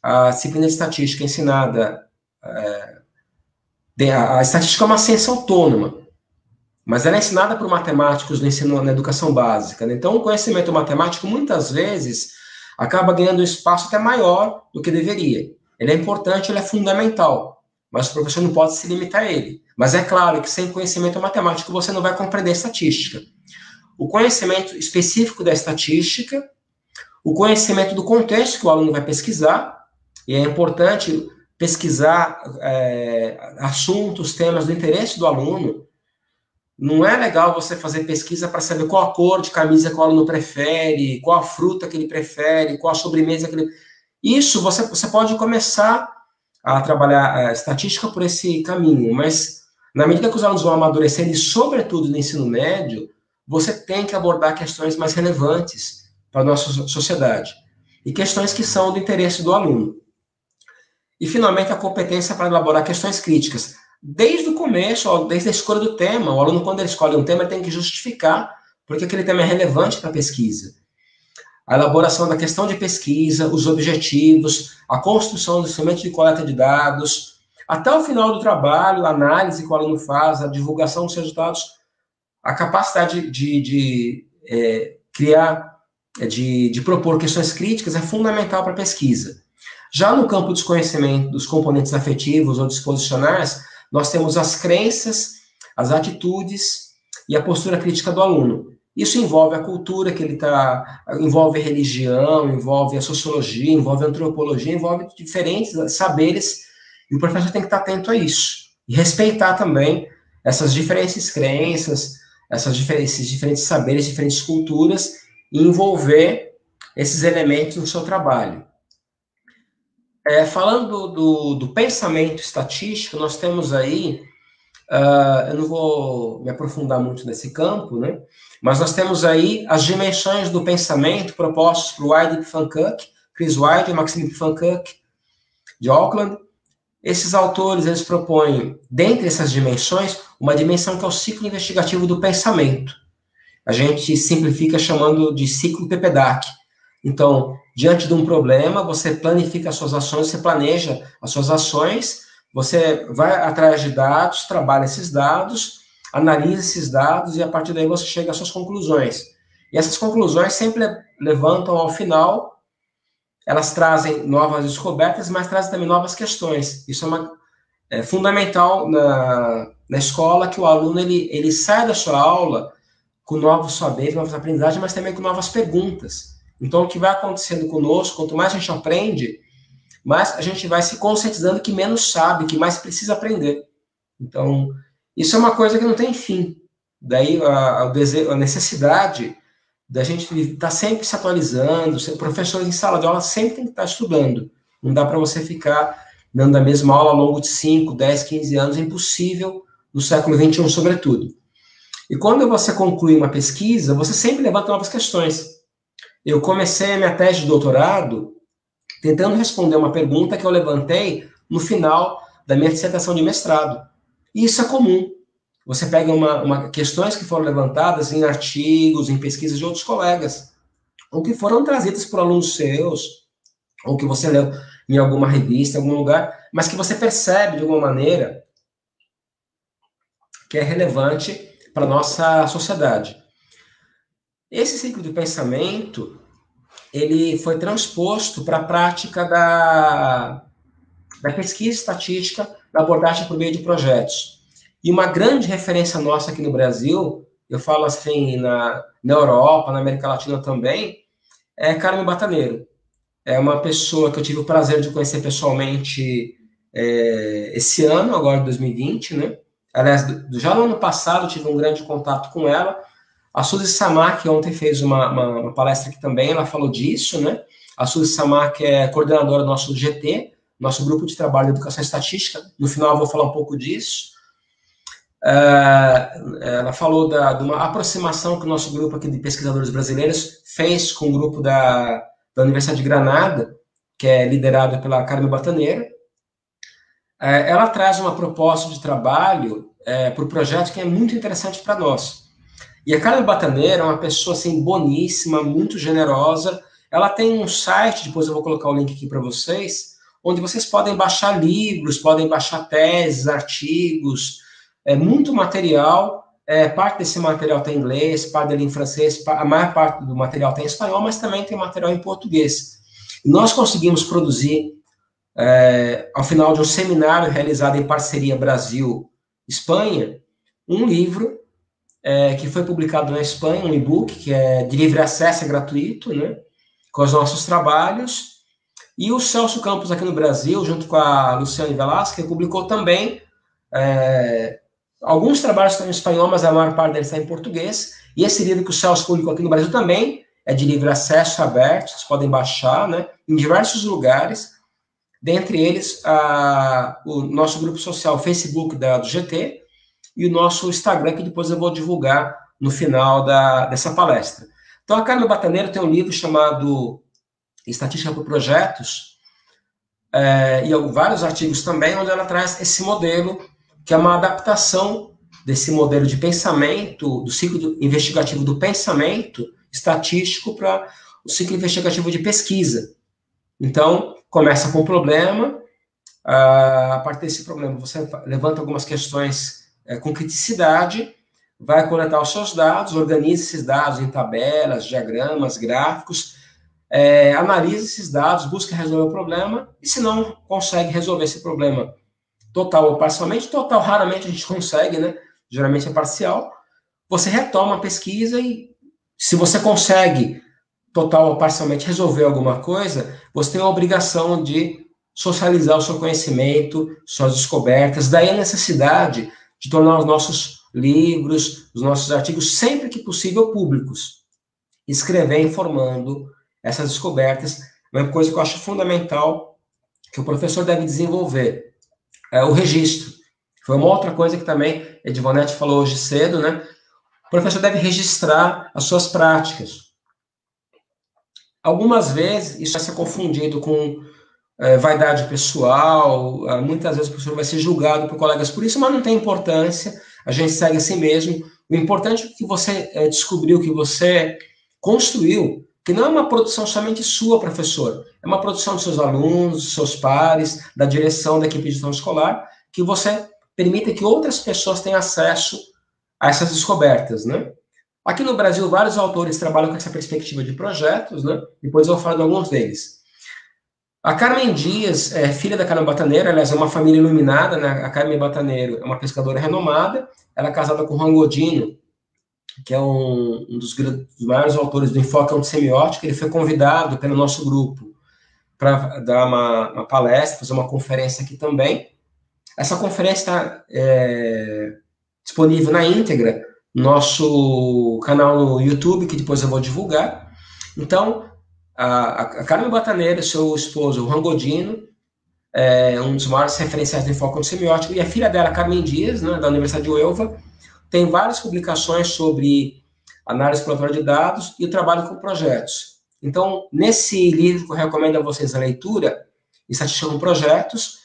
a disciplina de estatística ensinada, a estatística é uma ciência autônoma, mas ela é ensinada por matemáticos no ensino, na educação básica, né? Então, o conhecimento matemático, muitas vezes, acaba ganhando um espaço até maior do que deveria. Ele é importante, ele é fundamental, mas o professor não pode se limitar a ele. Mas é claro que sem conhecimento matemático você não vai compreender a estatística. O conhecimento específico da estatística, o conhecimento do contexto que o aluno vai pesquisar, e é importante pesquisar assuntos, temas do interesse do aluno. Não é legal você fazer pesquisa para saber qual a cor de camisa que o aluno prefere, qual a fruta que ele prefere, qual a sobremesa que ele... Isso, você pode começar a trabalhar a estatística por esse caminho, mas na medida que os alunos vão amadurecendo, e sobretudo no ensino médio, você tem que abordar questões mais relevantes para a nossa sociedade, e questões que são do interesse do aluno. E, finalmente, a competência para elaborar questões críticas. Desde o começo, desde a escolha do tema, o aluno, quando ele escolhe um tema, ele tem que justificar porque aquele tema é relevante para a pesquisa. A elaboração da questão de pesquisa, os objetivos, a construção do instrumento de coleta de dados, até o final do trabalho, a análise que o aluno faz, a divulgação dos resultados, a capacidade de propor questões críticas é fundamental para a pesquisa. Já no campo dos conhecimentos, dos componentes afetivos ou disposicionais, nós temos as crenças, as atitudes e a postura crítica do aluno. Isso envolve a cultura que ele está, envolve a religião, envolve a sociologia, envolve a antropologia, envolve diferentes saberes, e o professor tem que estar atento a isso. E respeitar também essas diferentes crenças, esses diferentes saberes, diferentes culturas, e envolver esses elementos no seu trabalho. Falando do pensamento estatístico, nós temos aí, eu não vou me aprofundar muito nesse campo, né? Mas nós temos aí as dimensões do pensamento propostas por White e Pfannkuch, Chris White e Maxime Pfannkuch, de Auckland. Esses autores, eles propõem, dentre essas dimensões, uma dimensão que é o ciclo investigativo do pensamento. A gente simplifica chamando de ciclo PPDAC. Então, diante de um problema, você planifica as suas ações, você planeja as suas ações, você vai atrás de dados, trabalha esses dados, analisa esses dados e, a partir daí, você chega às suas conclusões. E essas conclusões sempre levantam, ao final, elas trazem novas descobertas, mas trazem também novas questões. Isso É fundamental na escola que o aluno ele saia da sua aula com novos saberes, novas aprendizagens, mas também com novas perguntas. Então, o que vai acontecendo conosco, quanto mais a gente aprende, mais a gente vai se conscientizando que menos sabe, que mais precisa aprender. Então, isso é uma coisa que não tem fim. Daí a necessidade da gente estar sempre se atualizando, ser professor em sala de aula sempre tem que estar estudando. Não dá para você ficar dando a mesma aula ao longo de 5, 10, 15 anos, é impossível no século XXI, sobretudo. E quando você conclui uma pesquisa, você sempre levanta novas questões. Eu comecei a minha tese de doutorado tentando responder uma pergunta que eu levantei no final da minha dissertação de mestrado. E isso é comum. Você pega questões que foram levantadas em artigos, em pesquisas de outros colegas, ou que foram trazidas por alunos seus, ou que você leu em alguma revista, em algum lugar, mas que você percebe de alguma maneira que é relevante para a nossa sociedade. Esse ciclo de pensamento, ele foi transposto para a prática da pesquisa estatística, da abordagem por meio de projetos. E uma grande referência nossa aqui no Brasil, eu falo assim, na Europa, na América Latina também, é Carmen Bataneiro. É uma pessoa que eu tive o prazer de conhecer pessoalmente esse ano, agora de 2020, né? Aliás, já no ano passado eu tive um grande contato com ela. A Suzy Samak ontem fez uma palestra aqui também, ela falou disso, né? A Suzy Samak é coordenadora do nosso GT, nosso grupo de trabalho de educação estatística. No final eu vou falar um pouco disso. Ela falou de uma aproximação que o nosso grupo aqui de pesquisadores brasileiros fez com o grupo da Universidade de Granada, que é liderado pela Carmen Bataneiro. Ela traz uma proposta de trabalho para o projeto que é muito interessante para nós. E a Carmen Bataneiro é uma pessoa assim, boníssima, muito generosa. Ela tem um site, depois eu vou colocar o link aqui para vocês, onde vocês podem baixar livros, podem baixar teses, artigos, muito material. Parte desse material está em inglês, parte dele em francês, a maior parte do material está em espanhol, mas também tem material em português. E nós conseguimos produzir, ao final de um seminário realizado em parceria Brasil-Espanha, um livro que foi publicado na Espanha, um e-book que é de livre acesso, é gratuito, né, com os nossos trabalhos. E o Celso Campos aqui no Brasil, junto com a Luciane Velasquez, publicou também alguns trabalhos estão em espanhol, mas a maior parte deles está em português. E esse livro que o Celso publicou aqui no Brasil também é de livre acesso, aberto, vocês podem baixar, né, em diversos lugares. Dentre eles, o nosso grupo social, o Facebook do GT, e o nosso Instagram, que depois eu vou divulgar no final dessa palestra. Então, a Carmen Bataneiro tem um livro chamado Estatística por Projetos, e vários artigos também, onde ela traz esse modelo, que é uma adaptação desse modelo de pensamento, do ciclo investigativo do pensamento estatístico para o ciclo investigativo de pesquisa. Então, começa com um problema, a partir desse problema você levanta algumas questões com criticidade, vai coletar os seus dados, organiza esses dados em tabelas, diagramas, gráficos, analisa esses dados, busca resolver o problema, e se não consegue resolver esse problema total ou parcialmente, total raramente a gente consegue, né? Geralmente é parcial, você retoma a pesquisa e se você consegue total ou parcialmente resolver alguma coisa, você tem a obrigação de socializar o seu conhecimento, suas descobertas, daí a necessidade de tornar os nossos livros, os nossos artigos, sempre que possível, públicos. Escrever informando essas descobertas é uma coisa que eu acho fundamental que o professor deve desenvolver. O registro. Foi uma outra coisa que também Edvonetti falou hoje cedo, né? O professor deve registrar as suas práticas. Algumas vezes isso vai ser confundido com vaidade pessoal, muitas vezes o professor vai ser julgado por colegas por isso, mas não tem importância, a gente segue assim mesmo. O importante é que você descobriu, que você construiu, que não é uma produção somente sua, professor, é uma produção dos seus alunos, dos seus pares, da direção da equipe de gestão escolar, que você permita que outras pessoas tenham acesso a essas descobertas, né? Aqui no Brasil, vários autores trabalham com essa perspectiva de projetos, né? Depois eu vou falar de alguns deles. A Carmen Dias é filha da Carmen Bataneiro, aliás, é uma família iluminada, né? A Carmen Bataneiro é uma pescadora renomada, ela é casada com o Juan Godino, que é um dos maiores autores do Enfoque Ontosemiótico. Ele foi convidado pelo nosso grupo para dar uma palestra, fazer uma conferência aqui também. Essa conferência está disponível na íntegra no nosso canal no YouTube, que depois eu vou divulgar. Então, a Carmen Bataneiro, seu esposo, o Juan Godino, um dos maiores referenciais do Enfoque Ontosemiótico, e a filha dela, Carmen Dias, né, da Universidade de Uelva, tem várias publicações sobre análise exploratória de dados e o trabalho com projetos. Então, nesse livro que eu recomendo a vocês a leitura, Estatística com Projetos,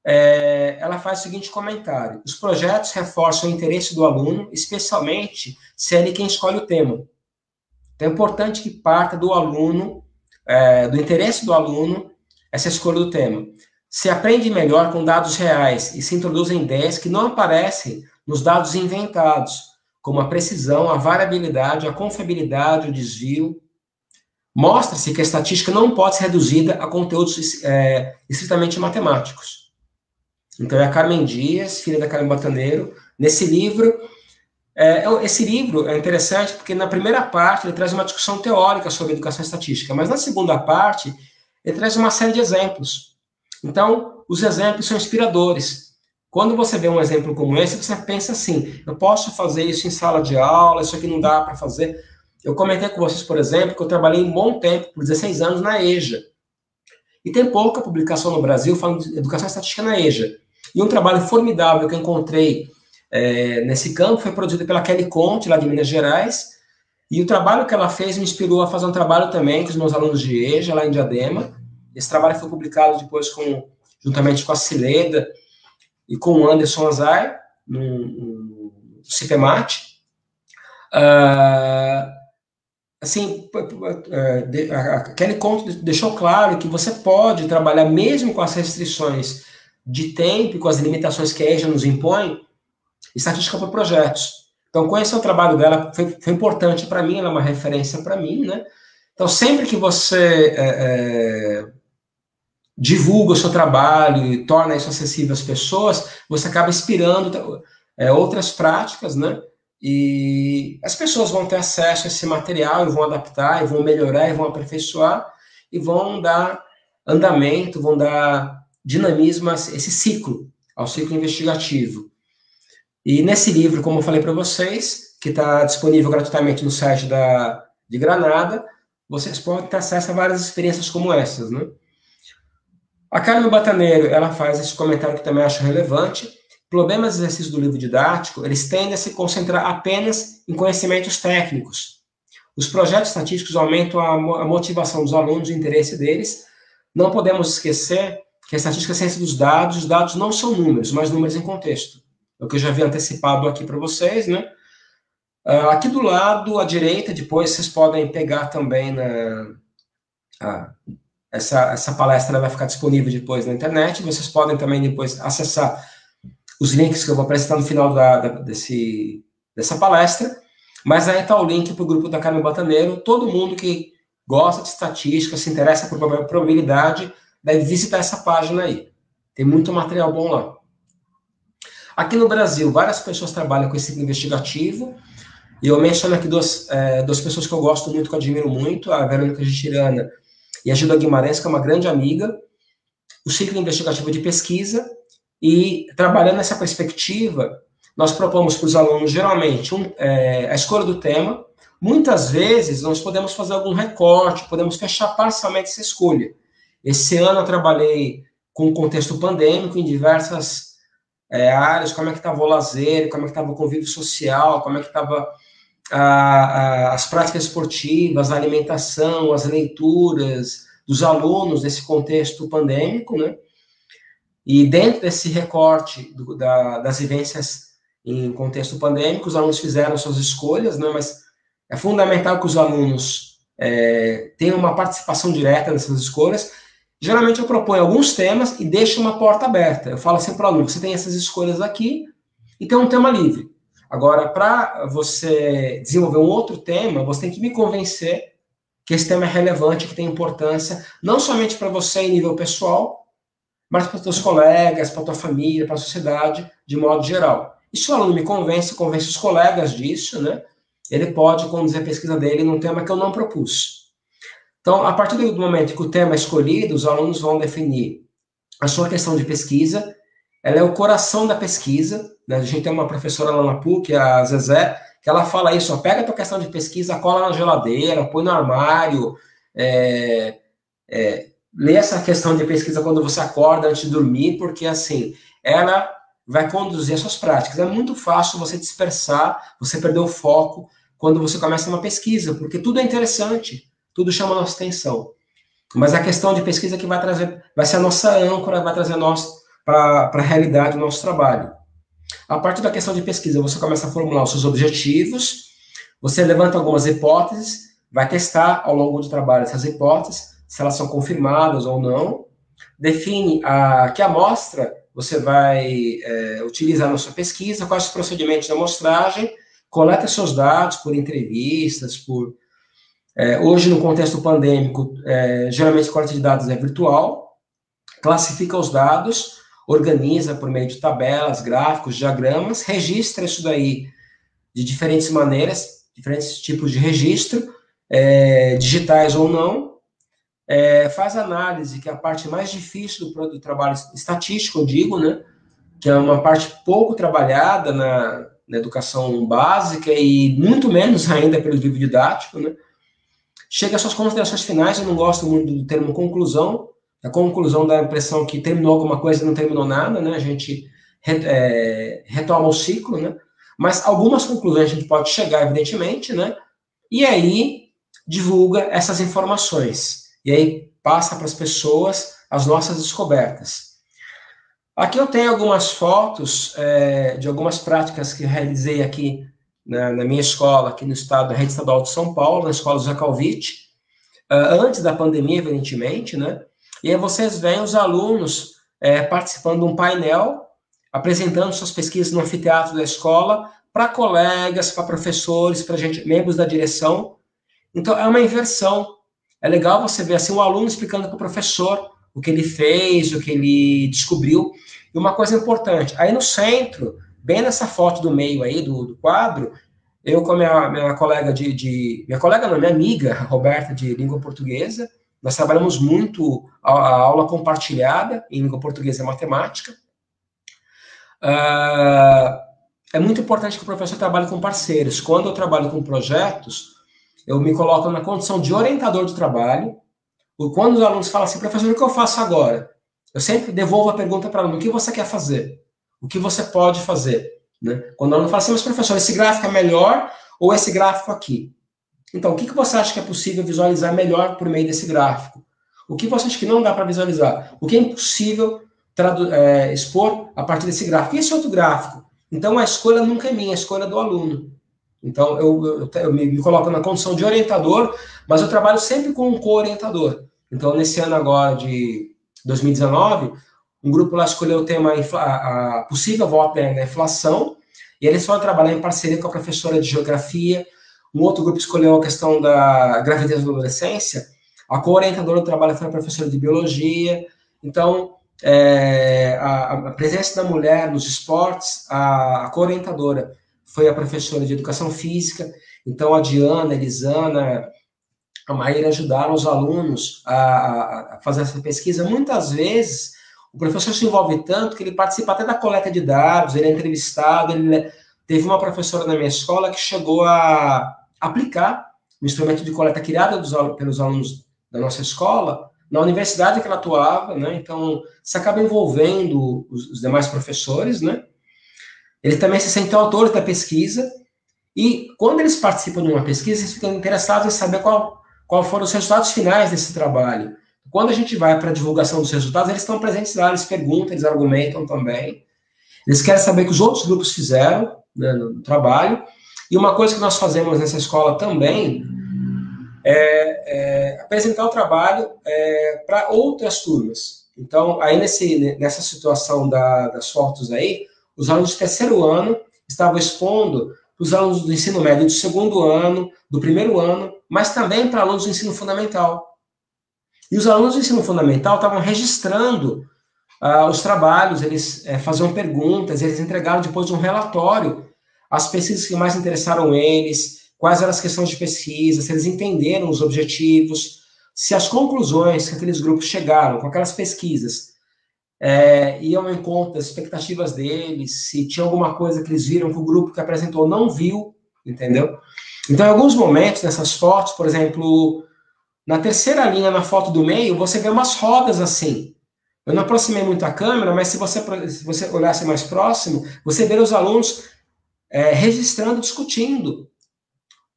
ela faz o seguinte comentário: os projetos reforçam o interesse do aluno, especialmente se é ele quem escolhe o tema. Então, é importante que parta do aluno, do interesse do aluno, essa escolha do tema. Se aprende melhor com dados reais e se introduzem ideias que não aparecem nos dados inventados, como a precisão, a variabilidade, a confiabilidade, o desvio. Mostra-se que a estatística não pode ser reduzida a conteúdos estritamente matemáticos. Então, é a Carmen Dias, filha da Carmen Bataneiro. Nesse livro, esse livro é interessante porque na primeira parte ele traz uma discussão teórica sobre educação estatística, mas na segunda parte ele traz uma série de exemplos. Então, os exemplos são inspiradores. Quando você vê um exemplo como esse, você pensa assim: eu posso fazer isso em sala de aula, isso aqui não dá para fazer. Eu comentei com vocês, por exemplo, que eu trabalhei um bom tempo, por 16 anos, na EJA. E tem pouca publicação no Brasil falando de educação estatística na EJA. E um trabalho formidável que eu encontrei nesse campo foi produzido pela Kelly Conte, lá de Minas Gerais. E o trabalho que ela fez me inspirou a fazer um trabalho também com os meus alunos de EJA, lá em Diadema. Esse trabalho foi publicado depois juntamente com a Cileda e com o Anderson Azar, no CIPEMAT. Assim, a Kelly Conte deixou claro que você pode trabalhar mesmo com as restrições de tempo e com as limitações que a EJA nos impõe, estatística para projetos. Então, conhecer o trabalho dela foi importante para mim, ela é uma referência para mim, né? Então, sempre que você divulga o seu trabalho e torna isso acessível às pessoas, você acaba inspirando outras práticas, né? E as pessoas vão ter acesso a esse material e vão adaptar, e vão melhorar, e vão aperfeiçoar, e vão dar andamento, vão dar dinamismo a esse ciclo, ao ciclo investigativo. E nesse livro, como eu falei para vocês, que está disponível gratuitamente no site de Granada, vocês podem ter acesso a várias experiências como essas, né? A Carmen Bataneiro, ela faz esse comentário que também acho relevante. Problemas de exercício do livro didático, eles tendem a se concentrar apenas em conhecimentos técnicos. Os projetos estatísticos aumentam a motivação dos alunos, o interesse deles. Não podemos esquecer que a estatística é a ciência dos dados. Os dados não são números, mas números em contexto. É o que eu já havia antecipado aqui para vocês, né? Aqui do lado, à direita, depois vocês podem pegar também essa palestra vai ficar disponível depois na internet. Vocês podem também depois acessar os links que eu vou apresentar no final dessa palestra. Mas aí está o link para o grupo da Carmen Bataneiro. Todo mundo que gosta de estatística, se interessa por probabilidade, deve visitar essa página aí. Tem muito material bom lá. Aqui no Brasil, várias pessoas trabalham com esse ciclo investigativo. E eu menciono aqui duas pessoas que eu gosto muito, que eu admiro muito, a Verônica Gitirana e a Gilda Guimarães, que é uma grande amiga. O ciclo investigativo de pesquisa. E, trabalhando nessa perspectiva, nós propomos para os alunos, geralmente, a escolha do tema. Muitas vezes, nós podemos fazer algum recorte, podemos fechar parcialmente essa escolha. Esse ano, eu trabalhei com o contexto pandêmico em diversas áreas, como é que estava o lazer, como é que estava o convívio social, como é que estava as práticas esportivas, a alimentação, as leituras dos alunos nesse contexto pandêmico, né? E dentro desse recorte das vivências em contexto pandêmico, os alunos fizeram suas escolhas, né? Mas é fundamental que os alunos tenham uma participação direta nessas escolhas. Geralmente eu proponho alguns temas e deixo uma porta aberta. Eu falo assim para o aluno: você tem essas escolhas aqui e tem um tema livre. Agora, para você desenvolver um outro tema, você tem que me convencer que esse tema é relevante, que tem importância, não somente para você em nível pessoal, mas para os seus colegas, para a tua família, para a sociedade, de modo geral. E se o aluno me convence os colegas disso, né, ele pode conduzir a pesquisa dele num tema que eu não propus. Então, a partir do momento que o tema é escolhido, os alunos vão definir a sua questão de pesquisa, ela é o coração da pesquisa, né? A gente tem uma professora lá na PUC, a Zezé, que ela fala isso, ó, pega a tua questão de pesquisa, cola na geladeira, põe no armário, lê essa questão de pesquisa quando você acorda antes de dormir, porque, assim, ela vai conduzir as suas práticas. É muito fácil você dispersar, você perder o foco quando você começa uma pesquisa, porque tudo é interessante, tudo chama a nossa atenção. Mas a questão de pesquisa que vai ser a nossa âncora, vai trazer nós para a realidade do nosso trabalho. A partir da questão de pesquisa, você começa a formular os seus objetivos, você levanta algumas hipóteses, vai testar ao longo do trabalho essas hipóteses, se elas são confirmadas ou não, define que amostra você vai utilizar na sua pesquisa, quais os procedimentos de amostragem, coleta seus dados por entrevistas, hoje, no contexto pandêmico, geralmente a coleta de dados é virtual, classifica os dados, organiza por meio de tabelas, gráficos, diagramas, registra isso daí de diferentes maneiras, diferentes tipos de registro, digitais ou não, faz análise, que é a parte mais difícil do trabalho estatístico, eu digo, né, que é uma parte pouco trabalhada na educação básica e muito menos ainda pelo livro didático, né. Chega às suas considerações finais, eu não gosto muito do termo conclusão. A conclusão dá a impressão que terminou alguma coisa e não terminou nada, né? A gente retoma o ciclo, né? Mas algumas conclusões a gente pode chegar, evidentemente, né? E aí divulga essas informações. E aí passa para as pessoas as nossas descobertas. Aqui eu tenho algumas fotos de algumas práticas que eu realizei aqui na minha escola, aqui no estado da Rede Estadual de São Paulo, na escola José Calvite, antes da pandemia, evidentemente, né? E aí vocês veem os alunos participando de um painel, apresentando suas pesquisas no anfiteatro da escola, para colegas, para professores, para membros da direção. Então, é uma inversão. É legal você ver assim, o aluno explicando para o professor o que ele fez, o que ele descobriu. E uma coisa importante, aí no centro, bem nessa foto do meio aí, do quadro, eu com a minha colega minha amiga, Roberta, de língua portuguesa, nós trabalhamos muito a aula compartilhada em língua portuguesa e matemática. É muito importante que o professor trabalhe com parceiros. Quando eu trabalho com projetos, eu me coloco na condição de orientador de trabalho. Quando os alunos falam assim, professor, o que eu faço agora? Eu sempre devolvo a pergunta para o aluno, o que você quer fazer? O que você pode fazer? Né? Quando o aluno fala assim, mas professor, esse gráfico é melhor ou esse gráfico aqui? Então, o que você acha que é possível visualizar melhor por meio desse gráfico? O que você acha que não dá para visualizar? O que é impossível expor a partir desse gráfico? E esse outro gráfico? Então, a escolha nunca é minha, a escolha é do aluno. Então, eu me coloco na condição de orientador, mas eu trabalho sempre com um co-orientador. Então, nesse ano agora de 2019, um grupo lá escolheu o tema a possível volta da inflação, e eles foram trabalhar em parceria com a professora de geografia. Um outro grupo escolheu a questão da gravidez da adolescência. A co-orientadora do trabalho foi a professora de biologia. Então, a presença da mulher nos esportes, a co-orientadora foi a professora de educação física. Então, a Diana, a Elisana, a Maíra ajudaram os alunos a fazer essa pesquisa. Muitas vezes, o professor se envolve tanto que ele participa até da coleta de dados, ele é entrevistado. Teve uma professora na minha escola que chegou a aplicar um instrumento de coleta criado pelos alunos da nossa escola na universidade que ela atuava, né? Então, você acaba envolvendo os demais professores, né? Eles também se sentem autores da pesquisa e, quando eles participam de uma pesquisa, eles ficam interessados em saber qual foram os resultados finais desse trabalho. Quando a gente vai para a divulgação dos resultados, eles estão presentes lá, eles perguntam, eles argumentam também. Eles querem saber o que os outros grupos fizeram, né, no trabalho. E uma coisa que nós fazemos nessa escola também é apresentar o trabalho para outras turmas. Então, aí nessa situação das fotos aí, os alunos do terceiro ano estavam expondo os alunos do ensino médio do segundo ano, do primeiro ano, mas também para alunos do ensino fundamental. E os alunos do ensino fundamental estavam registrando os trabalhos, eles faziam perguntas, eles entregaram depois um relatório as pesquisas que mais interessaram eles, quais eram as questões de pesquisa, se eles entenderam os objetivos, se as conclusões que aqueles grupos chegaram com aquelas pesquisas iam em conta das expectativas deles, se tinha alguma coisa que eles viram que o grupo que apresentou não viu, entendeu? Então, em alguns momentos, nessas fotos, por exemplo, na terceira linha, na foto do meio, você vê umas rodas assim. Eu não aproximei muito a câmera, mas se você olhasse mais próximo, você vê os alunos registrando, discutindo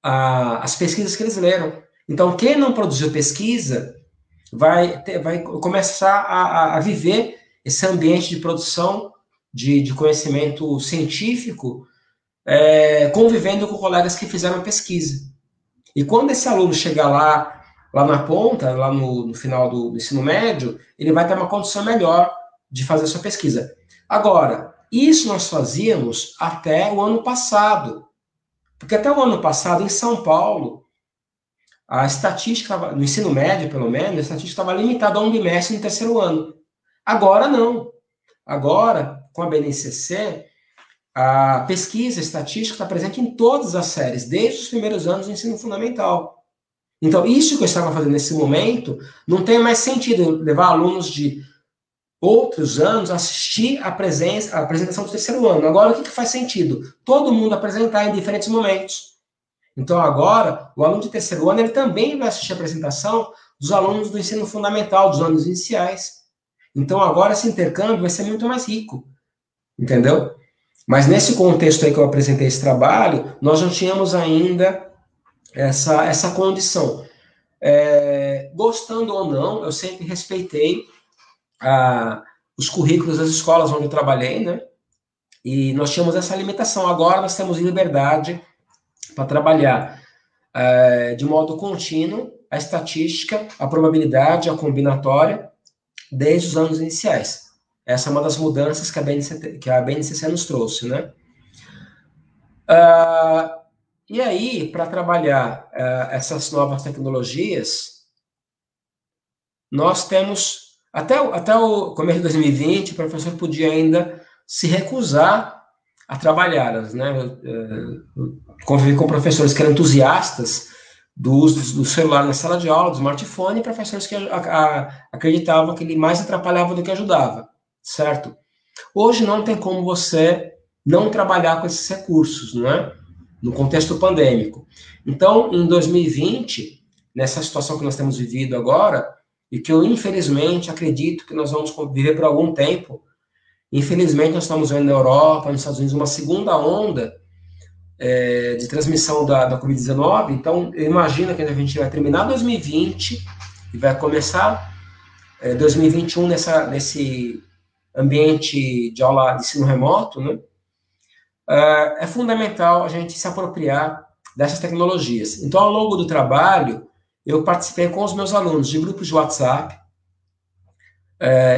as pesquisas que eles leram. Então, quem não produziu pesquisa vai começar a viver esse ambiente de produção de conhecimento científico, convivendo com colegas que fizeram pesquisa. E quando esse aluno chegar lá na ponta, lá no final do ensino médio, ele vai ter uma condição melhor de fazer a sua pesquisa. Agora, isso nós fazíamos até o ano passado. Porque até o ano passado, em São Paulo, a estatística, no ensino médio, pelo menos, a estatística estava limitada a um bimestre no terceiro ano. Agora, não. Agora, com a BNCC, a pesquisa estatística está presente em todas as séries, desde os primeiros anos do ensino fundamental. Então, isso que eu estava fazendo nesse momento, não tem mais sentido levar alunos de outros anos a assistir a apresentação do terceiro ano. Agora, o que faz sentido? Todo mundo apresentar em diferentes momentos. Então, agora, o aluno de terceiro ano, ele também vai assistir a apresentação dos alunos do ensino fundamental, dos anos iniciais. Então, agora, esse intercâmbio vai ser muito mais rico. Entendeu? Mas nesse contexto aí que eu apresentei esse trabalho, nós não tínhamos ainda essa condição. Gostando ou não, eu sempre respeitei os currículos das escolas onde eu trabalhei, né? E nós tínhamos essa limitação. Agora nós temos liberdade para trabalhar de modo contínuo a estatística, a probabilidade, a combinatória, desde os anos iniciais. Essa é uma das mudanças que a BNCC nos trouxe, né? E aí, para trabalhar essas novas tecnologias, nós temos, até o começo de 2020, o professor podia ainda se recusar a trabalhá-las, né? Eu convivi com professores que eram entusiastas do uso do celular na sala de aula, do smartphone, e professores que acreditavam que ele mais atrapalhava do que ajudava, certo? Hoje não tem como você não trabalhar com esses recursos, não é? No contexto pandêmico. Então, em 2020, nessa situação que nós temos vivido agora, e que eu, infelizmente, acredito que nós vamos viver por algum tempo, infelizmente, nós estamos vendo na Europa, nos Estados Unidos, uma segunda onda de transmissão da Covid-19. Então, eu imagino que a gente vai terminar 2020 e vai começar 2021 nesse ambiente de aula de ensino remoto, né? É fundamental a gente se apropriar dessas tecnologias. Então, ao longo do trabalho, eu participei com os meus alunos de grupos de WhatsApp.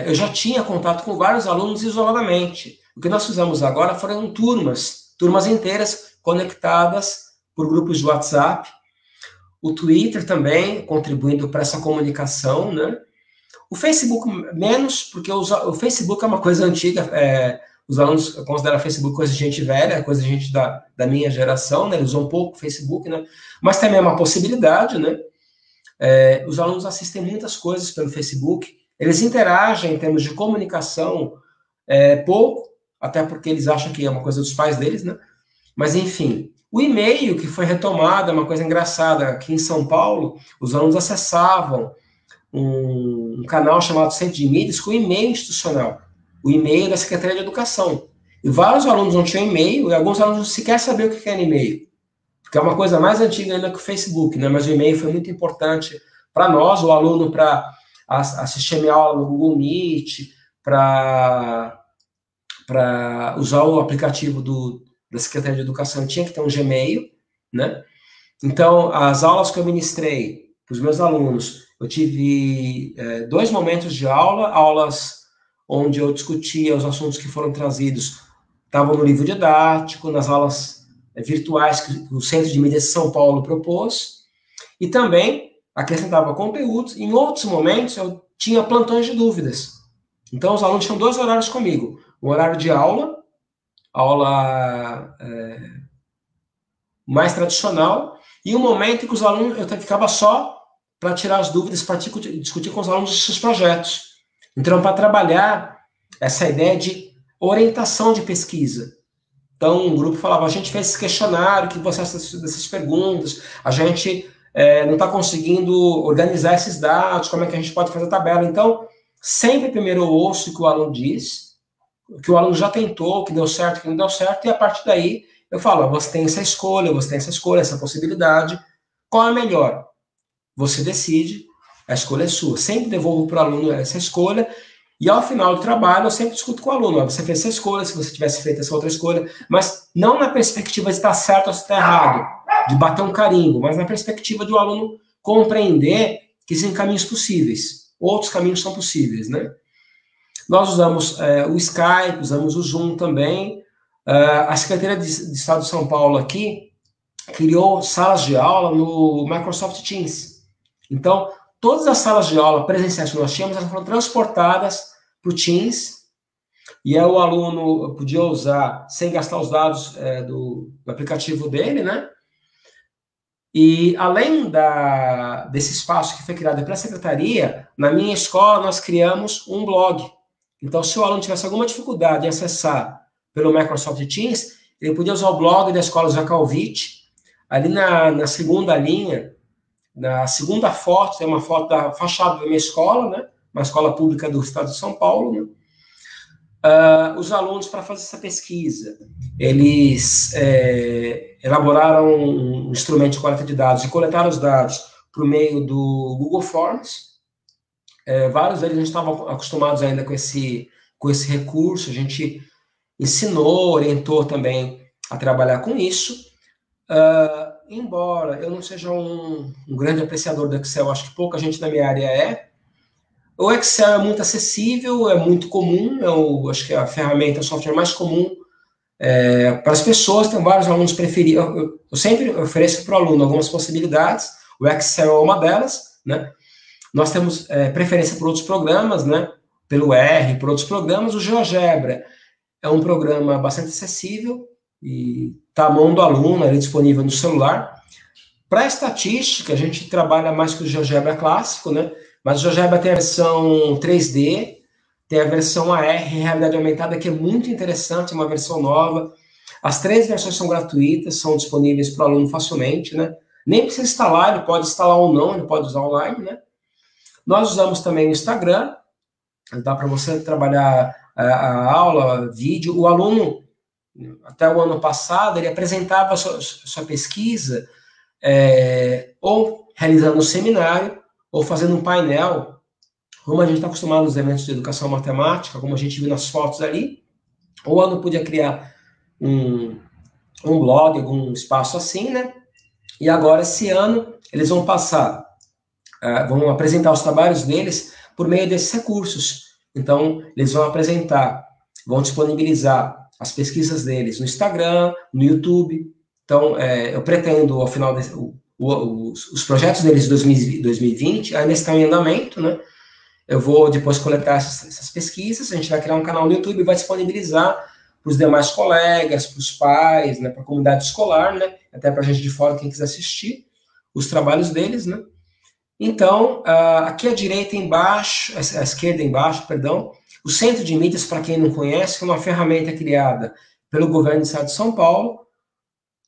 Eu já tinha contato com vários alunos isoladamente. O que nós fizemos agora foram turmas inteiras conectadas por grupos de WhatsApp. O Twitter também contribuindo para essa comunicação, né? O Facebook menos, porque o Facebook é uma coisa antiga. Os alunos consideram o Facebook coisa de gente velha, coisa de gente da minha geração, né? Eles usam um pouco o Facebook, né? Mas também é uma possibilidade, né? Os alunos assistem muitas coisas pelo Facebook, eles interagem em termos de comunicação pouco, até porque eles acham que é uma coisa dos pais deles, né? Mas, enfim, o e-mail que foi retomado é uma coisa engraçada. Aqui em São Paulo, os alunos acessavam um canal chamado Centro de Mídias com e-mail institucional, o e-mail da Secretaria de Educação. E vários alunos não tinham e-mail, e alguns alunos não sequer sabiam o que era e-mail, porque é uma coisa mais antiga ainda que o Facebook, né? Mas o e-mail foi muito importante para nós, o aluno, para assistir a minha aula no Google Meet, para usar o aplicativo da Secretaria de Educação, tinha que ter um Gmail, né? Então, as aulas que eu ministrei para os meus alunos, eu tive 2 momentos de aulas onde eu discutia os assuntos que foram trazidos, estavam no livro didático, nas aulas virtuais que o Centro de Mídias de São Paulo propôs, E também acrescentava conteúdos. Em outros momentos, eu tinha plantões de dúvidas. Então, os alunos tinham 2 horários comigo. Um horário de aula mais tradicional, e um momento em que os alunos, eu ficava só para tirar as dúvidas, para discutir com os alunos os seus projetos. Então, para trabalhar essa ideia de orientação de pesquisa. Então, um grupo falava, a gente fez esse questionário, que você acha dessas perguntas, a gente não está conseguindo organizar esses dados, como é que a gente pode fazer a tabela. Então, sempre primeiro eu ouço o que o aluno diz, o que o aluno já tentou, o que deu certo, o que não deu certo, e a partir daí eu falo, você tem essa escolha, essa possibilidade, qual é melhor? Você decide, a escolha é sua. Sempre devolvo para o aluno essa escolha, e ao final do trabalho eu sempre discuto com o aluno, você fez essa escolha, se você tivesse feito essa outra escolha, mas não na perspectiva de estar certo ou se está errado, de bater um carimbo, mas na perspectiva do aluno compreender que existem caminhos possíveis, outros caminhos são possíveis, né? Nós usamos o Skype, usamos o Zoom também. A Secretaria de Estado de São Paulo aqui criou salas de aula no Microsoft Teams. Então, todas as salas de aula presenciais que nós tínhamos, elas foram transportadas para o Teams, e aí o aluno podia usar, sem gastar os dados do aplicativo dele, né? E além desse espaço que foi criado pela Secretaria, na minha escola nós criamos um blog. Então, se o aluno tivesse alguma dificuldade em acessar pelo Microsoft Teams, ele podia usar o blog da Escola Jacalvite. Ali na segunda linha, na segunda foto, tem uma foto da fachada da minha escola, né? Uma escola pública do estado de São Paulo, né? Os alunos, para fazer essa pesquisa, eles elaboraram um instrumento de coleta de dados e coletaram os dados por meio do Google Forms. Vários deles a gente estava acostumados ainda com esse recurso, a gente ensinou, orientou também a trabalhar com isso. Embora eu não seja um grande apreciador do Excel, acho que pouca gente na minha área é. O Excel é muito acessível, é muito comum, acho que é a ferramenta, o software mais comum para as pessoas. Tem vários alunos preferidos. Eu sempre ofereço para o aluno algumas possibilidades, o Excel é uma delas, né? Nós temos preferência por outros programas, né? Pelo R, por outros programas. O GeoGebra é um programa bastante acessível e está à mão do aluno, ele é disponível no celular. Para estatística, a gente trabalha mais com o GeoGebra clássico, né? Mas o GeoGebra tem a versão 3D, tem a versão AR, realidade aumentada, que é muito interessante, é uma versão nova. As 3 versões são gratuitas, são disponíveis para o aluno facilmente, né? Nem precisa instalar, ele pode instalar ou não, ele pode usar online, né? Nós usamos também o Instagram, dá para você trabalhar a aula, vídeo. O aluno, até o ano passado, ele apresentava a sua pesquisa ou realizando um seminário, ou fazendo um painel, como a gente está acostumado nos eventos de educação matemática, como a gente viu nas fotos ali. Ou o aluno podia criar um blog, algum espaço assim, né? E agora, esse ano, eles vão vão apresentar os trabalhos deles por meio desses recursos. Então, eles vão disponibilizar as pesquisas deles no Instagram, no YouTube. Então, eu pretendo, ao final os projetos deles de 2020 ainda estão em andamento, né? Eu vou depois coletar essas pesquisas, a gente vai criar um canal no YouTube e vai disponibilizar para os demais colegas, para os pais, né, para a comunidade escolar, né, até para a gente de fora, quem quiser assistir os trabalhos deles, né. Então, aqui à direita embaixo, à esquerda embaixo, perdão, o Centro de Mídias, para quem não conhece, que é uma ferramenta criada pelo governo do estado de São Paulo.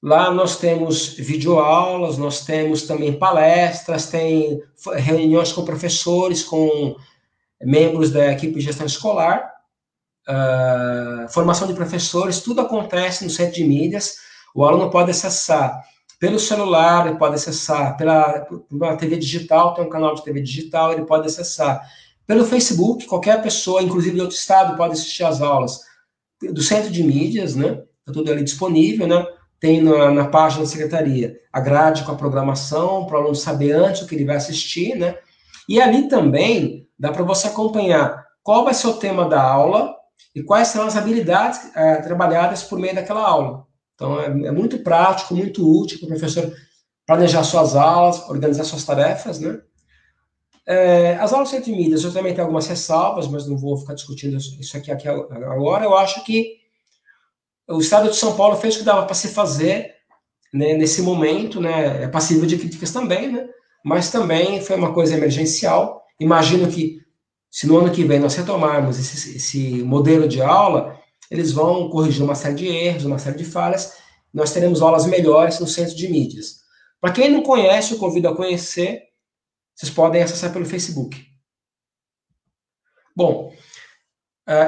Lá nós temos videoaulas, nós temos também palestras, tem reuniões com professores, com membros da equipe de gestão escolar, formação de professores, tudo acontece no Centro de Mídias. O aluno pode acessar pelo celular, ele pode acessar pela TV digital, tem um canal de TV digital, ele pode acessar pelo Facebook, qualquer pessoa, inclusive de outro estado, pode assistir às aulas do Centro de Mídias, né? Está tudo ali disponível, né? Tem na página da secretaria a grade com a programação, para o aluno saber antes o que ele vai assistir, né? E ali também dá para você acompanhar qual vai ser o tema da aula e quais são as habilidades trabalhadas por meio daquela aula. Então, é muito prático, muito útil para o professor planejar suas aulas, organizar suas tarefas, né? As aulas entre mídias, eu também tenho algumas ressalvas, mas não vou ficar discutindo isso aqui agora. Eu acho que o Estado de São Paulo fez o que dava para se fazer, né, nesse momento, né? É passível de críticas também, né? Mas também foi uma coisa emergencial. Imagino que, se no ano que vem nós retomarmos esse modelo de aula, eles vão corrigir uma série de erros, uma série de falhas, nós teremos aulas melhores no centro de mídias. Para quem não conhece, eu convido a conhecer, vocês podem acessar pelo Facebook. Bom,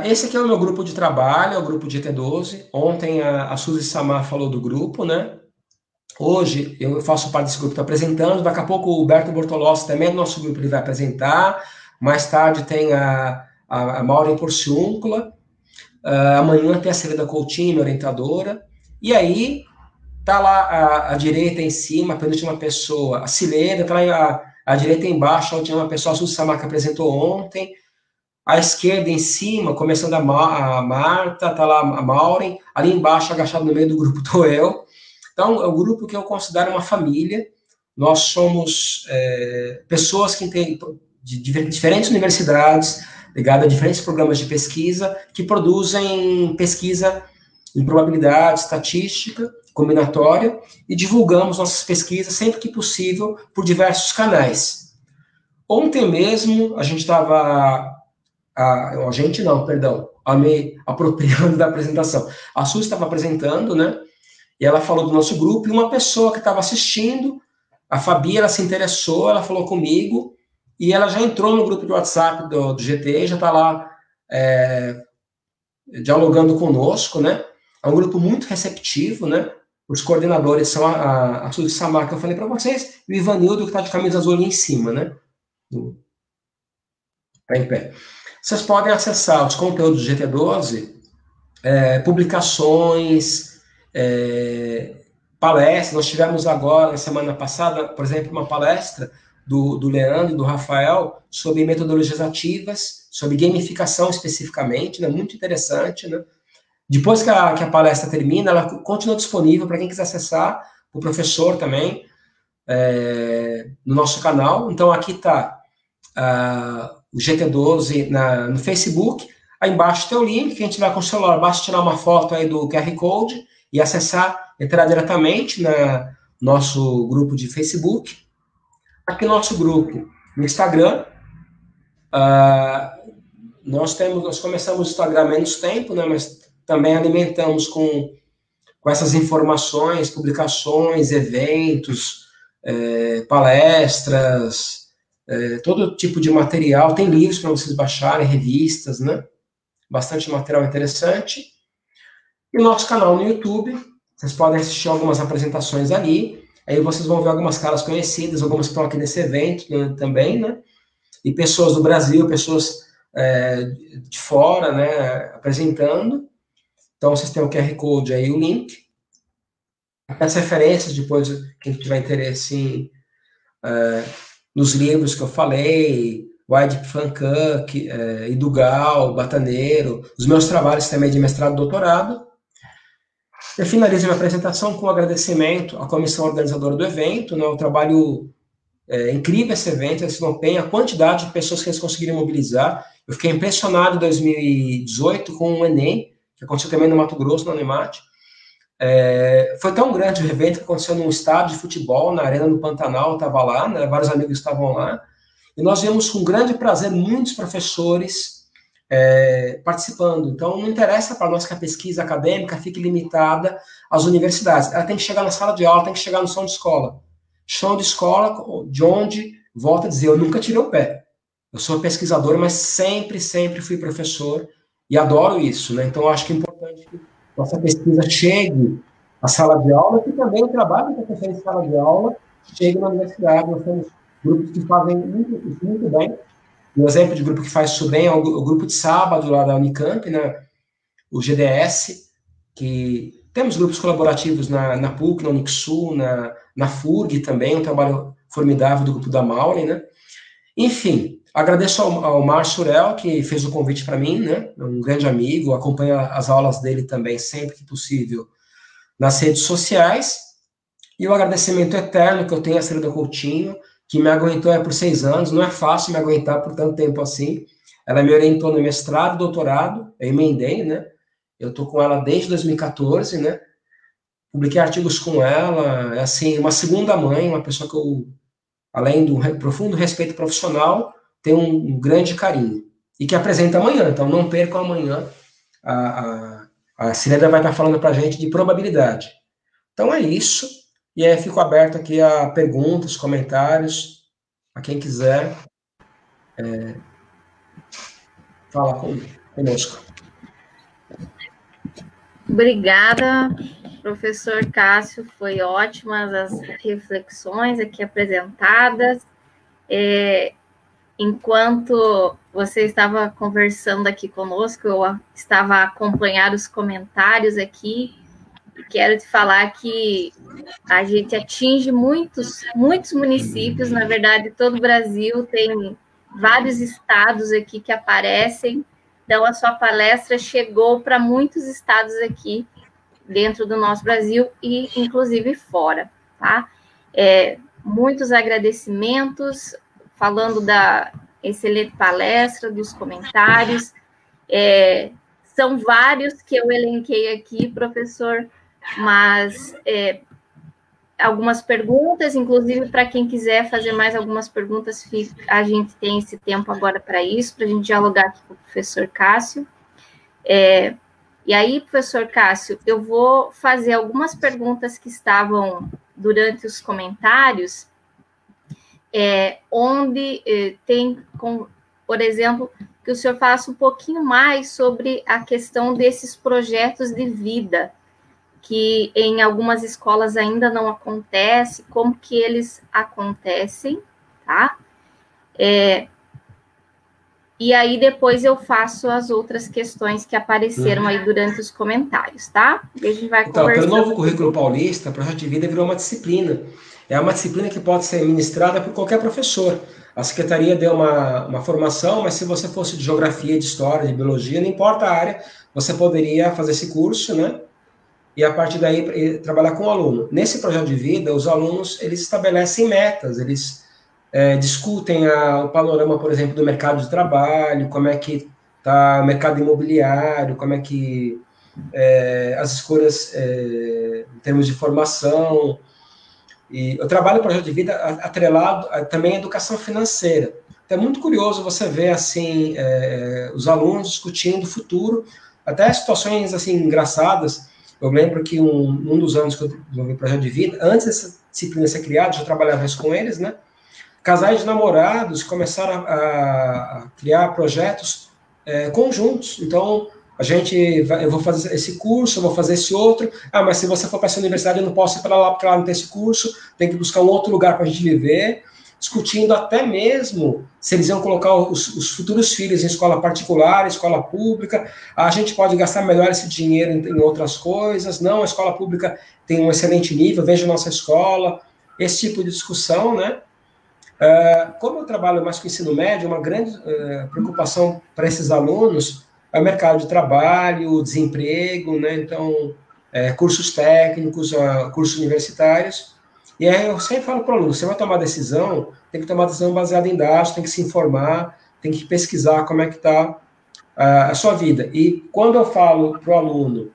esse aqui é o meu grupo de trabalho, é o grupo de ET12. Ontem a Suzy Samar falou do grupo, né? Hoje eu faço parte desse grupo, estou apresentando. Daqui a pouco o Berto Bortolossi também é do nosso grupo, ele vai apresentar. Mais tarde tem a Maureen Porciúncula. Amanhã tem a Celeda Coutinho, orientadora. E aí, tá lá a direita em cima, a penúltima pessoa, a Cileda, tá lá a direita embaixo, a última pessoa, a Suzy Samar, que apresentou ontem. À esquerda, em cima, começando a Marta, tá lá a Maureen. Ali embaixo, agachado no meio do grupo, tô eu. Então, é um grupo que eu considero uma família. Nós somos pessoas que têm de diferentes universidades, ligadas a diferentes programas de pesquisa, que produzem pesquisa em probabilidade, estatística, combinatória, e divulgamos nossas pesquisas sempre que possível por diversos canais. Ontem mesmo, a gente estava... me apropriando da apresentação. A Suzy estava apresentando, né? E ela falou do nosso grupo, e uma pessoa que estava assistindo, a Fabi, ela se interessou, ela falou comigo, e ela já entrou no grupo de WhatsApp do GT, já está lá dialogando conosco, né? É um grupo muito receptivo, né? Os coordenadores são a Suzy Samar, que eu falei para vocês, e o Ivanildo, que está de camisa azul ali em cima, né? Está em pé. Vocês podem acessar os conteúdos do GT12, publicações, palestras. Nós tivemos agora, na semana passada, por exemplo, uma palestra do Leandro e do Rafael sobre metodologias ativas, sobre gamificação especificamente, né? Muito interessante, né? Depois que a palestra termina, ela continua disponível para quem quiser acessar, o professor também, no nosso canal. Então, aqui está o GT12 no Facebook. Aí embaixo tem o link, quem tiver com o celular, basta tirar uma foto aí do QR Code e acessar, entrar diretamente no nosso grupo de Facebook. Aqui no nosso grupo no Instagram, nós começamos o Instagram há menos tempo, né, mas também alimentamos com essas informações, publicações, eventos, palestras, todo tipo de material. Tem livros para vocês baixarem, revistas, né? Bastante material interessante. E o nosso canal no YouTube, vocês podem assistir algumas apresentações ali. Aí vocês vão ver algumas caras conhecidas, algumas que estão aqui nesse evento, né, também, né? E pessoas do Brasil, pessoas de fora, né, apresentando. Então, vocês têm o QR Code aí, o link. As referências, depois, quem tiver interesse nos livros que eu falei, Wide Fancook, Idugal, Bataneiro, os meus trabalhos também de mestrado e doutorado. Eu finalizo minha apresentação com um agradecimento à comissão organizadora do evento, né, o trabalho incrível esse evento, esse empenho, a quantidade de pessoas que eles conseguiram mobilizar. Eu fiquei impressionado em 2018 com o Enem, que aconteceu também no Mato Grosso, na Unemate. Foi tão grande o evento que aconteceu num estádio de futebol, na Arena do Pantanal, estava lá, né, vários amigos estavam lá, e nós vimos com grande prazer muitos professores participando. Então, não interessa para nós que a pesquisa acadêmica fique limitada às universidades. Ela tem que chegar na sala de aula, tem que chegar no chão de escola. Chão de escola, de onde, volto a dizer, eu nunca tirei o pé. Eu sou pesquisador, mas sempre, sempre fui professor e adoro isso, né? Então, eu acho que é importante que nossa pesquisa chegue à sala de aula, que também o trabalho que professor em sala de aula chegue na universidade. Nós temos grupos que fazem muito bem. Um exemplo de grupo que faz isso bem é o grupo de sábado lá da Unicamp, né? O GDS, que temos grupos colaborativos na PUC, na Unixul, na FURG também, um trabalho formidável do grupo da Maureen, né? Enfim, agradeço ao Márcio Urel, que fez o convite para mim, né? Um grande amigo, acompanho as aulas dele também, sempre que possível, nas redes sociais. E o agradecimento eterno que eu tenho à Celeda Coutinho, que me aguentou por 6 anos. Não é fácil me aguentar por tanto tempo assim. Ela me orientou no mestrado, doutorado, eu emendei, né? Eu estou com ela desde 2014, né? Publiquei artigos com ela, é assim, uma segunda mãe, uma pessoa que eu, além do profundo respeito profissional, tenho um grande carinho. E que apresenta amanhã, então não percam amanhã. A Cireda vai estar falando para a gente de probabilidade. Então é isso. E aí fico aberto aqui a perguntas, comentários, a quem quiser falar conosco. Obrigada, professor Cássio, foi ótimas as reflexões aqui apresentadas. Enquanto você estava conversando aqui conosco, eu estava a acompanhar os comentários aqui, e quero te falar que a gente atinge muitos municípios, na verdade, todo o Brasil tem vários estados aqui que aparecem, então a sua palestra chegou para muitos estados aqui dentro do nosso Brasil e inclusive fora, tá? Muitos agradecimentos, falando da excelente palestra, dos comentários, são vários que eu elenquei aqui, professor, mas algumas perguntas, inclusive para quem quiser fazer mais algumas perguntas, a gente tem esse tempo agora para isso, para a gente dialogar aqui com o professor Cássio. E aí, professor Cássio, eu vou fazer algumas perguntas que estavam durante os comentários, onde tem, por exemplo, que o senhor falasse um pouquinho mais sobre a questão desses projetos de vida, que em algumas escolas ainda não acontece, como que eles acontecem, tá? E aí depois eu faço as outras questões que apareceram aí durante os comentários, tá? E a gente vai conversando. Pelo novo currículo paulista, o projeto de vida virou uma disciplina. É uma disciplina que pode ser ministrada por qualquer professor. A secretaria deu uma formação, mas se você fosse de geografia, de história, de biologia, não importa a área, você poderia fazer esse curso, né? E a partir daí trabalhar com o aluno. Nesse projeto de vida, os alunos eles estabelecem metas, eles discutem o panorama, por exemplo, do mercado de trabalho, como é que está o mercado imobiliário, como é que as escolhas em termos de formação. E eu trabalho no projeto de vida atrelado também à educação financeira. Então, é muito curioso você ver assim os alunos discutindo o futuro, até situações assim engraçadas. Eu lembro que um dos anos que eu desenvolvi o projeto de vida, antes dessa disciplina ser criada, já trabalhava isso com eles, né? Casais de namorados começaram a criar projetos conjuntos. Então, eu vou fazer esse curso, eu vou fazer esse outro. Ah, mas se você for para essa universidade, eu não posso ir para lá porque lá não tem esse curso. Tem que buscar um outro lugar para a gente viver. Discutindo até mesmo se eles iam colocar os futuros filhos em escola particular, escola pública. A gente pode gastar melhor esse dinheiro em outras coisas. Não, a escola pública tem um excelente nível, veja a nossa escola. Esse tipo de discussão, né? Como eu trabalho mais com o ensino médio, uma grande preocupação para esses alunos é o mercado de trabalho, o desemprego, né? Então, cursos técnicos, cursos universitários. E aí eu sempre falo para o aluno, você vai tomar decisão, tem que tomar decisão baseada em dados, tem que se informar, tem que pesquisar como é que está a sua vida. E quando eu falo para o aluno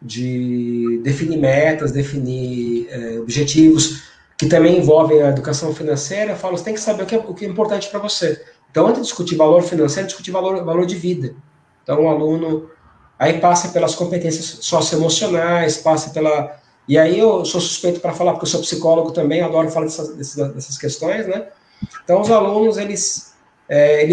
de definir metas, definir objetivos, que também envolvem a educação financeira, eu falo, você tem que saber o que é importante para você. Então, antes de discutir valor financeiro, discutir valor de vida. Então, o aluno aí passa pelas competências socioemocionais, passa pela... E aí eu sou suspeito para falar, porque eu sou psicólogo também, adoro falar dessas questões, né? Então, os alunos, eles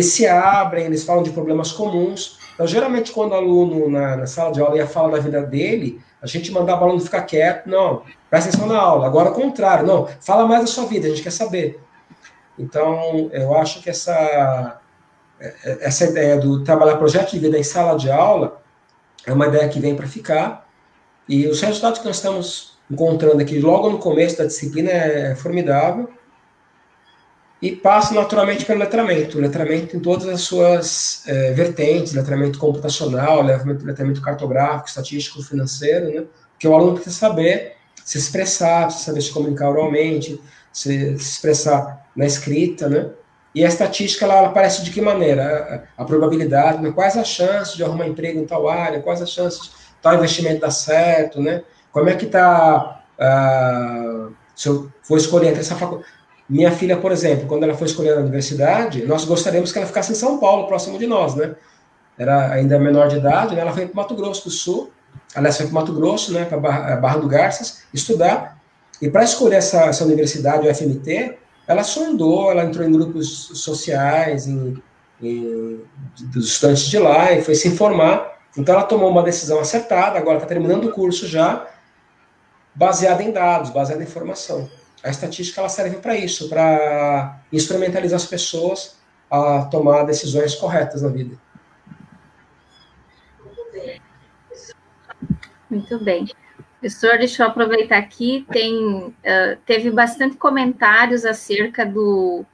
se abrem, eles falam de problemas comuns. Então, geralmente, quando o aluno na sala de aula ia falar da vida dele, a gente mandava o aluno ficar quieto, não, presta atenção na aula. Agora, ao contrário, não, fala mais da sua vida, a gente quer saber. Então, eu acho que essa ideia do trabalhar projeto de vida em sala de aula é uma ideia que vem para ficar. E os resultados que nós estamos encontrando aqui logo no começo da disciplina é formidável. E passa naturalmente pelo letramento. O letramento em todas as suas vertentes, letramento computacional, letramento cartográfico, estatístico, financeiro, né? Porque o aluno precisa saber se expressar, precisa saber se comunicar oralmente, se expressar na escrita, né? E a estatística, ela aparece de que maneira? A probabilidade, né? Quais as chances de arrumar emprego em tal área, quais as chances de tal investimento dar certo, né? Como é que está, se eu for escolher entre essa faculdade... Minha filha, por exemplo, quando ela foi escolher a universidade, nós gostaríamos que ela ficasse em São Paulo, próximo de nós, né? Era ainda menor de idade, né? Ela foi para o Mato Grosso do Sul, aliás, foi para o Mato Grosso, né? Para Barra do Garças, estudar. E para escolher essa universidade, o FMT, ela sondou, ela entrou em grupos sociais, dos estudantes de lá, e foi se informar. Então, ela tomou uma decisão acertada, agora está terminando o curso já, baseada em dados, baseada em informação. A estatística, ela serve para isso, para instrumentalizar as pessoas a tomar decisões corretas na vida. Muito bem. Professor, deixa eu aproveitar aqui, teve bastante comentários acerca do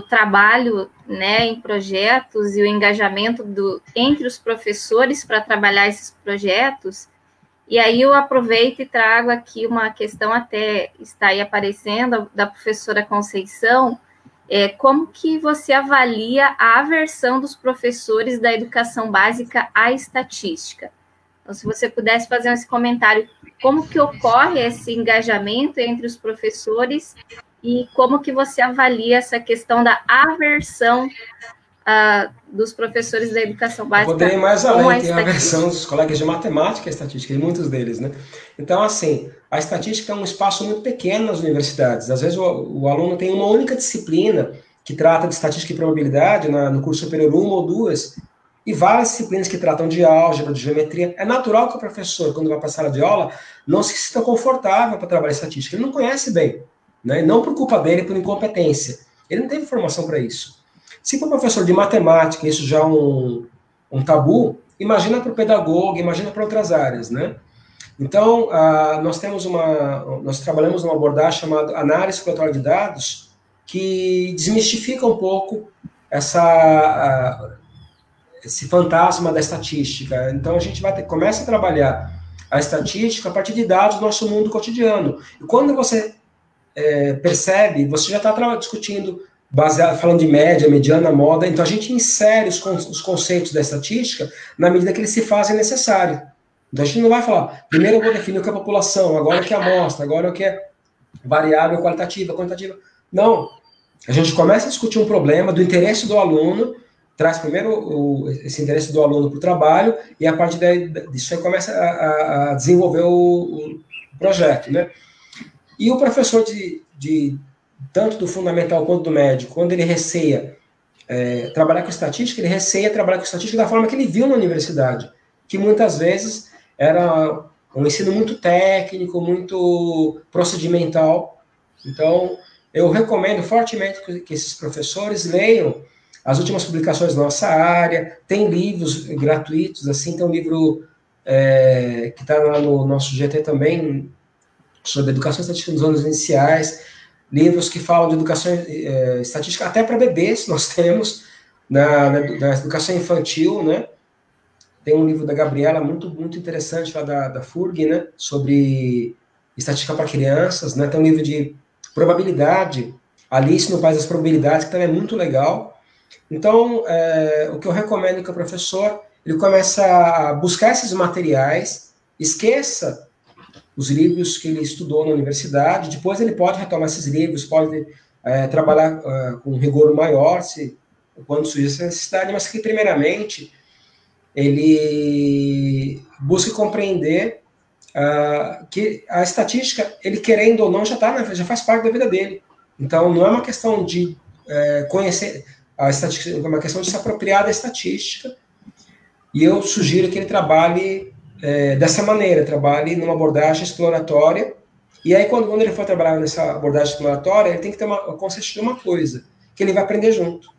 trabalho, né, em projetos e o engajamento entre os professores para trabalhar esses projetos. E aí eu aproveito e trago aqui uma questão, até está aí aparecendo, da professora Conceição, como que você avalia a aversão dos professores da educação básica à estatística? Então, se você pudesse fazer esse comentário, como que ocorre esse engajamento entre os professores e como que você avalia essa questão da aversão dos professores da educação básica? Poderia ir mais além, tem a aversão dos colegas de matemática e estatística, e muitos deles, né? Então, assim, a estatística é um espaço muito pequeno nas universidades. Às vezes o aluno tem uma única disciplina que trata de estatística e probabilidade, no curso superior, uma ou duas, e várias disciplinas que tratam de álgebra, de geometria. É natural que o professor, quando vai para a sala de aula, não se sinta confortável para trabalhar estatística. Ele não conhece bem, né? Não por culpa dele, por incompetência. Ele não teve formação para isso. Se para o professor de matemática isso já é um tabu, imagina para o pedagogo, imagina para outras áreas, né? Então, nós trabalhamos numa abordagem chamada análise exploratória de dados, que desmistifica um pouco esse fantasma da estatística. Então, a gente começa a trabalhar a estatística a partir de dados do nosso mundo cotidiano. E quando você percebe, você já está discutindo, falando de média, mediana, moda, então a gente insere os conceitos da estatística na medida que eles se fazem necessário. Então a gente não vai falar, primeiro eu vou definir o que é população, agora o que é amostra, agora o que é variável qualitativa, quantitativa. Não. A gente começa a discutir um problema do interesse do aluno, traz primeiro esse interesse do aluno para o trabalho, e a partir disso aí começa a desenvolver o projeto, né? E o professor tanto do fundamental quanto do médio, quando ele receia trabalhar com estatística, ele receia trabalhar com estatística da forma que ele viu na universidade, que muitas vezes era um ensino muito técnico, muito procedimental. Então, eu recomendo fortemente que esses professores leiam as últimas publicações da nossa área, tem livros gratuitos, assim, tem um livro que está lá no nosso GT também, sobre educação estatística nos anos iniciais, livros que falam de educação estatística até para bebês, nós temos, na educação infantil, né? Tem um livro da Gabriela muito, muito interessante lá da FURG, né? Sobre estatística para crianças, né? Tem um livro de probabilidade, Alice no País das Probabilidades, que também é muito legal. Então, o que eu recomendo é que o professor ele comece a buscar esses materiais, esqueça os livros que ele estudou na universidade, depois ele pode retomar esses livros, pode trabalhar com rigor maior, quando surgir essa necessidade, mas que, primeiramente, ele busque compreender que a estatística, ele querendo ou não, já faz parte da vida dele. Então, não é uma questão de conhecer a estatística, é uma questão de se apropriar da estatística, e eu sugiro que ele trabalhe dessa maneira, trabalhe numa abordagem exploratória, e aí quando ele for trabalhar nessa abordagem exploratória, ele tem que ter uma consciência de uma coisa, que ele vai aprender junto.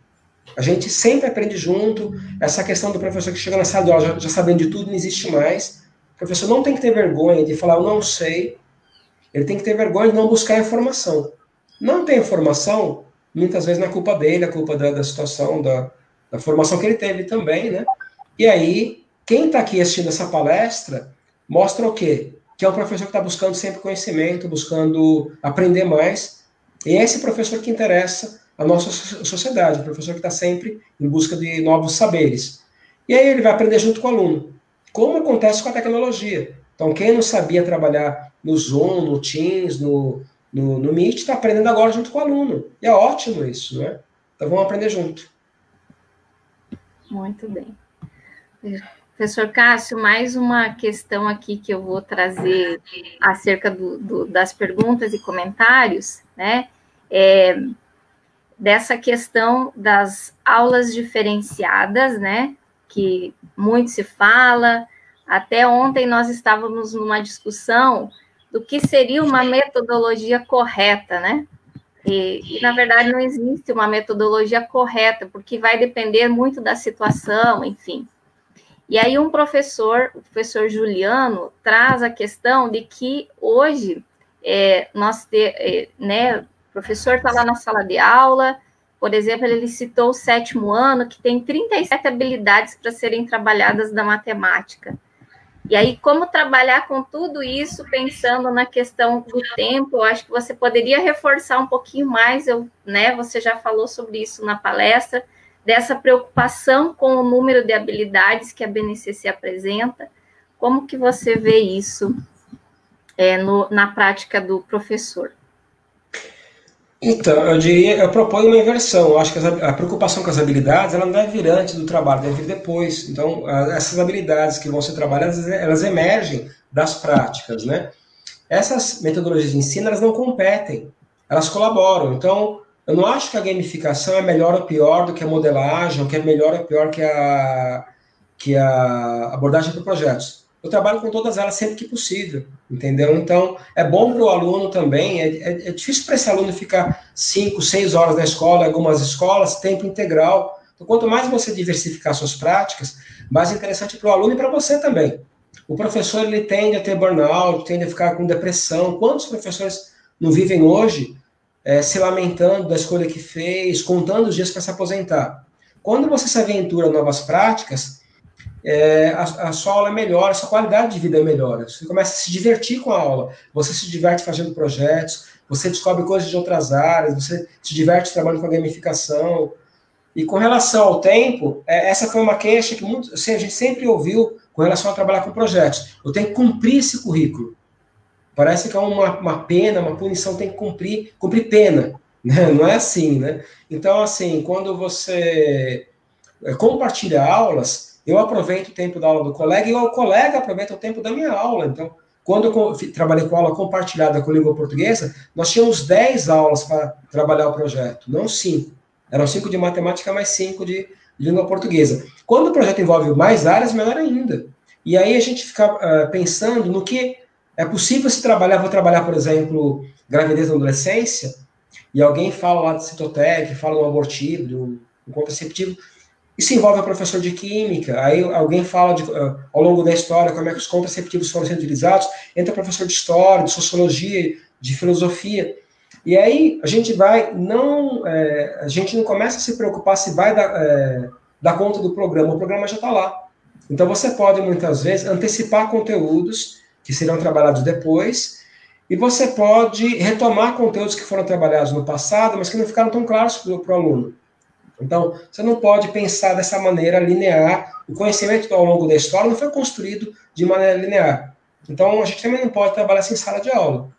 A gente sempre aprende junto, essa questão do professor que chega na sala de aula já sabendo de tudo não existe mais. O professor não tem que ter vergonha de falar, eu não sei, ele tem que ter vergonha de não buscar informação. Não tem informação, muitas vezes não é culpa dele, é culpa da situação, da formação que ele teve também, né? E aí, quem está aqui assistindo essa palestra, mostra o quê? que é um professor que está buscando sempre conhecimento, buscando aprender mais, e é esse professor que interessa a nossa sociedade, o professor que está sempre em busca de novos saberes. E aí ele vai aprender junto com o aluno, como acontece com a tecnologia. Então, quem não sabia trabalhar no Zoom, no Teams, no Meet, está aprendendo agora junto com o aluno. E é ótimo isso, né? Então, vamos aprender junto. Muito bem. Professor Cássio, mais uma questão aqui que eu vou trazer acerca das perguntas e comentários, né? Dessa questão das aulas diferenciadas, né? Que muito se fala. Até ontem nós estávamos numa discussão do que seria uma metodologia correta, né? E, na verdade, não existe uma metodologia correta, porque vai depender muito da situação, enfim. E aí o professor Juliano, traz a questão de que hoje o professor está lá na sala de aula, por exemplo, ele citou o 7º ano, que tem 37 habilidades para serem trabalhadas da matemática. E aí, como trabalhar com tudo isso, pensando na questão do tempo, eu acho que você poderia reforçar um pouquinho mais, você já falou sobre isso na palestra, dessa preocupação com o número de habilidades que a BNCC apresenta. Como que você vê isso na prática do professor? Então, eu proponho uma inversão. Eu acho que a preocupação com as habilidades, ela não deve vir antes do trabalho, deve vir depois. Então, essas habilidades que vão ser trabalhadas, elas emergem das práticas, né? Essas metodologias de ensino, elas não competem, elas colaboram. Então, eu não acho que a gamificação é melhor ou pior do que a modelagem, ou que é melhor ou pior que a abordagem para projetos. Eu trabalho com todas elas sempre que possível, entendeu? Então, é bom para o aluno também, é difícil para esse aluno ficar 5, 6 horas na escola, em algumas escolas, tempo integral. Então, quanto mais você diversificar suas práticas, mais interessante para o aluno e para você também. O professor, ele tende a ter burnout, tende a ficar com depressão. Quantos professores não vivem hoje se lamentando da escolha que fez, contando os dias para se aposentar? Quando você se aventura em novas práticas, a sua aula melhora, a sua qualidade de vida melhora. Você começa a se divertir com a aula, você se diverte fazendo projetos, você descobre coisas de outras áreas, você se diverte trabalhando com a gamificação. E com relação ao tempo, essa foi uma queixa que a gente sempre ouviu com relação a trabalhar com projetos. Eu tenho que cumprir esse currículo. Parece que é uma pena, uma punição, tem que cumprir pena. Né? Não é assim, né? Então, assim, quando você compartilha aulas, eu aproveito o tempo da aula do colega e o colega aproveita o tempo da minha aula. Então, quando eu trabalhei com aula compartilhada com língua portuguesa, nós tínhamos 10 aulas para trabalhar o projeto, não 5. Eram 5 de matemática, mais 5 de língua portuguesa. Quando o projeto envolve mais áreas, melhor ainda. E aí a gente fica pensando no que é possível se trabalhar. Vou trabalhar, por exemplo, gravidez na adolescência, e alguém fala lá de citotec, fala do abortivo, do contraceptivo. Isso envolve o professor de química, aí alguém fala ao longo da história como é que os contraceptivos foram sendo utilizados, entra professor de história, de sociologia, de filosofia. E aí a gente a gente não começa a se preocupar se vai dar conta do programa, o programa já está lá. Então você pode muitas vezes antecipar conteúdos que serão trabalhados depois, e você pode retomar conteúdos que foram trabalhados no passado, mas que não ficaram tão claros para o aluno. Então, você não pode pensar dessa maneira linear. O conhecimento ao longo da história não foi construído de maneira linear. Então, a gente também não pode trabalhar sem sala de aula.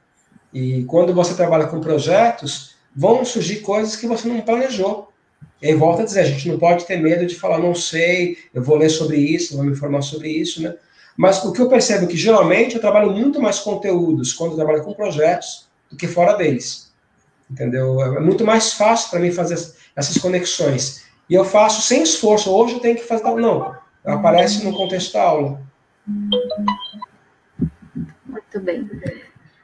E quando você trabalha com projetos, vão surgir coisas que você não planejou. E aí, volta a dizer, a gente não pode ter medo de falar, não sei, eu vou ler sobre isso, vou me informar sobre isso, né? Mas o que eu percebo é que, geralmente, eu trabalho muito mais conteúdos quando eu trabalho com projetos do que fora deles. Entendeu? É muito mais fácil para mim fazer essas conexões. E eu faço sem esforço. Hoje eu tenho que fazer... Não, aparece no contexto da aula. Muito bem.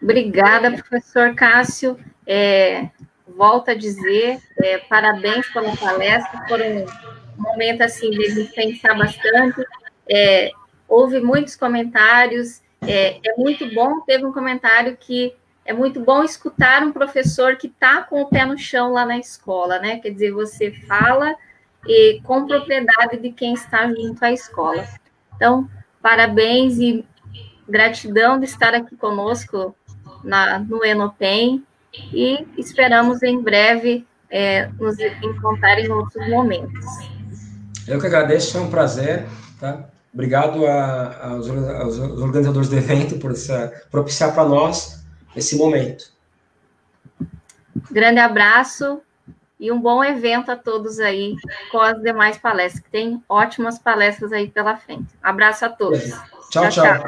Obrigada, professor Cássio. Volto a dizer, parabéns pela palestra. Foi um momento assim, de a gente pensar bastante. Houve muitos comentários. É muito bom. Teve um comentário que é muito bom escutar um professor que está com o pé no chão lá na escola, né? Quer dizer, você fala com propriedade de quem está junto à escola. Então, parabéns e Gratidão de estar aqui conosco no Enopen e esperamos em breve nos encontrar em outros momentos. Eu que agradeço, foi um prazer. Tá? Obrigado aos organizadores do evento por propiciar para nós esse momento. Grande abraço e um bom evento a todos aí com as demais palestras, que tem ótimas palestras aí pela frente. Abraço a todos. Tchau, tchau.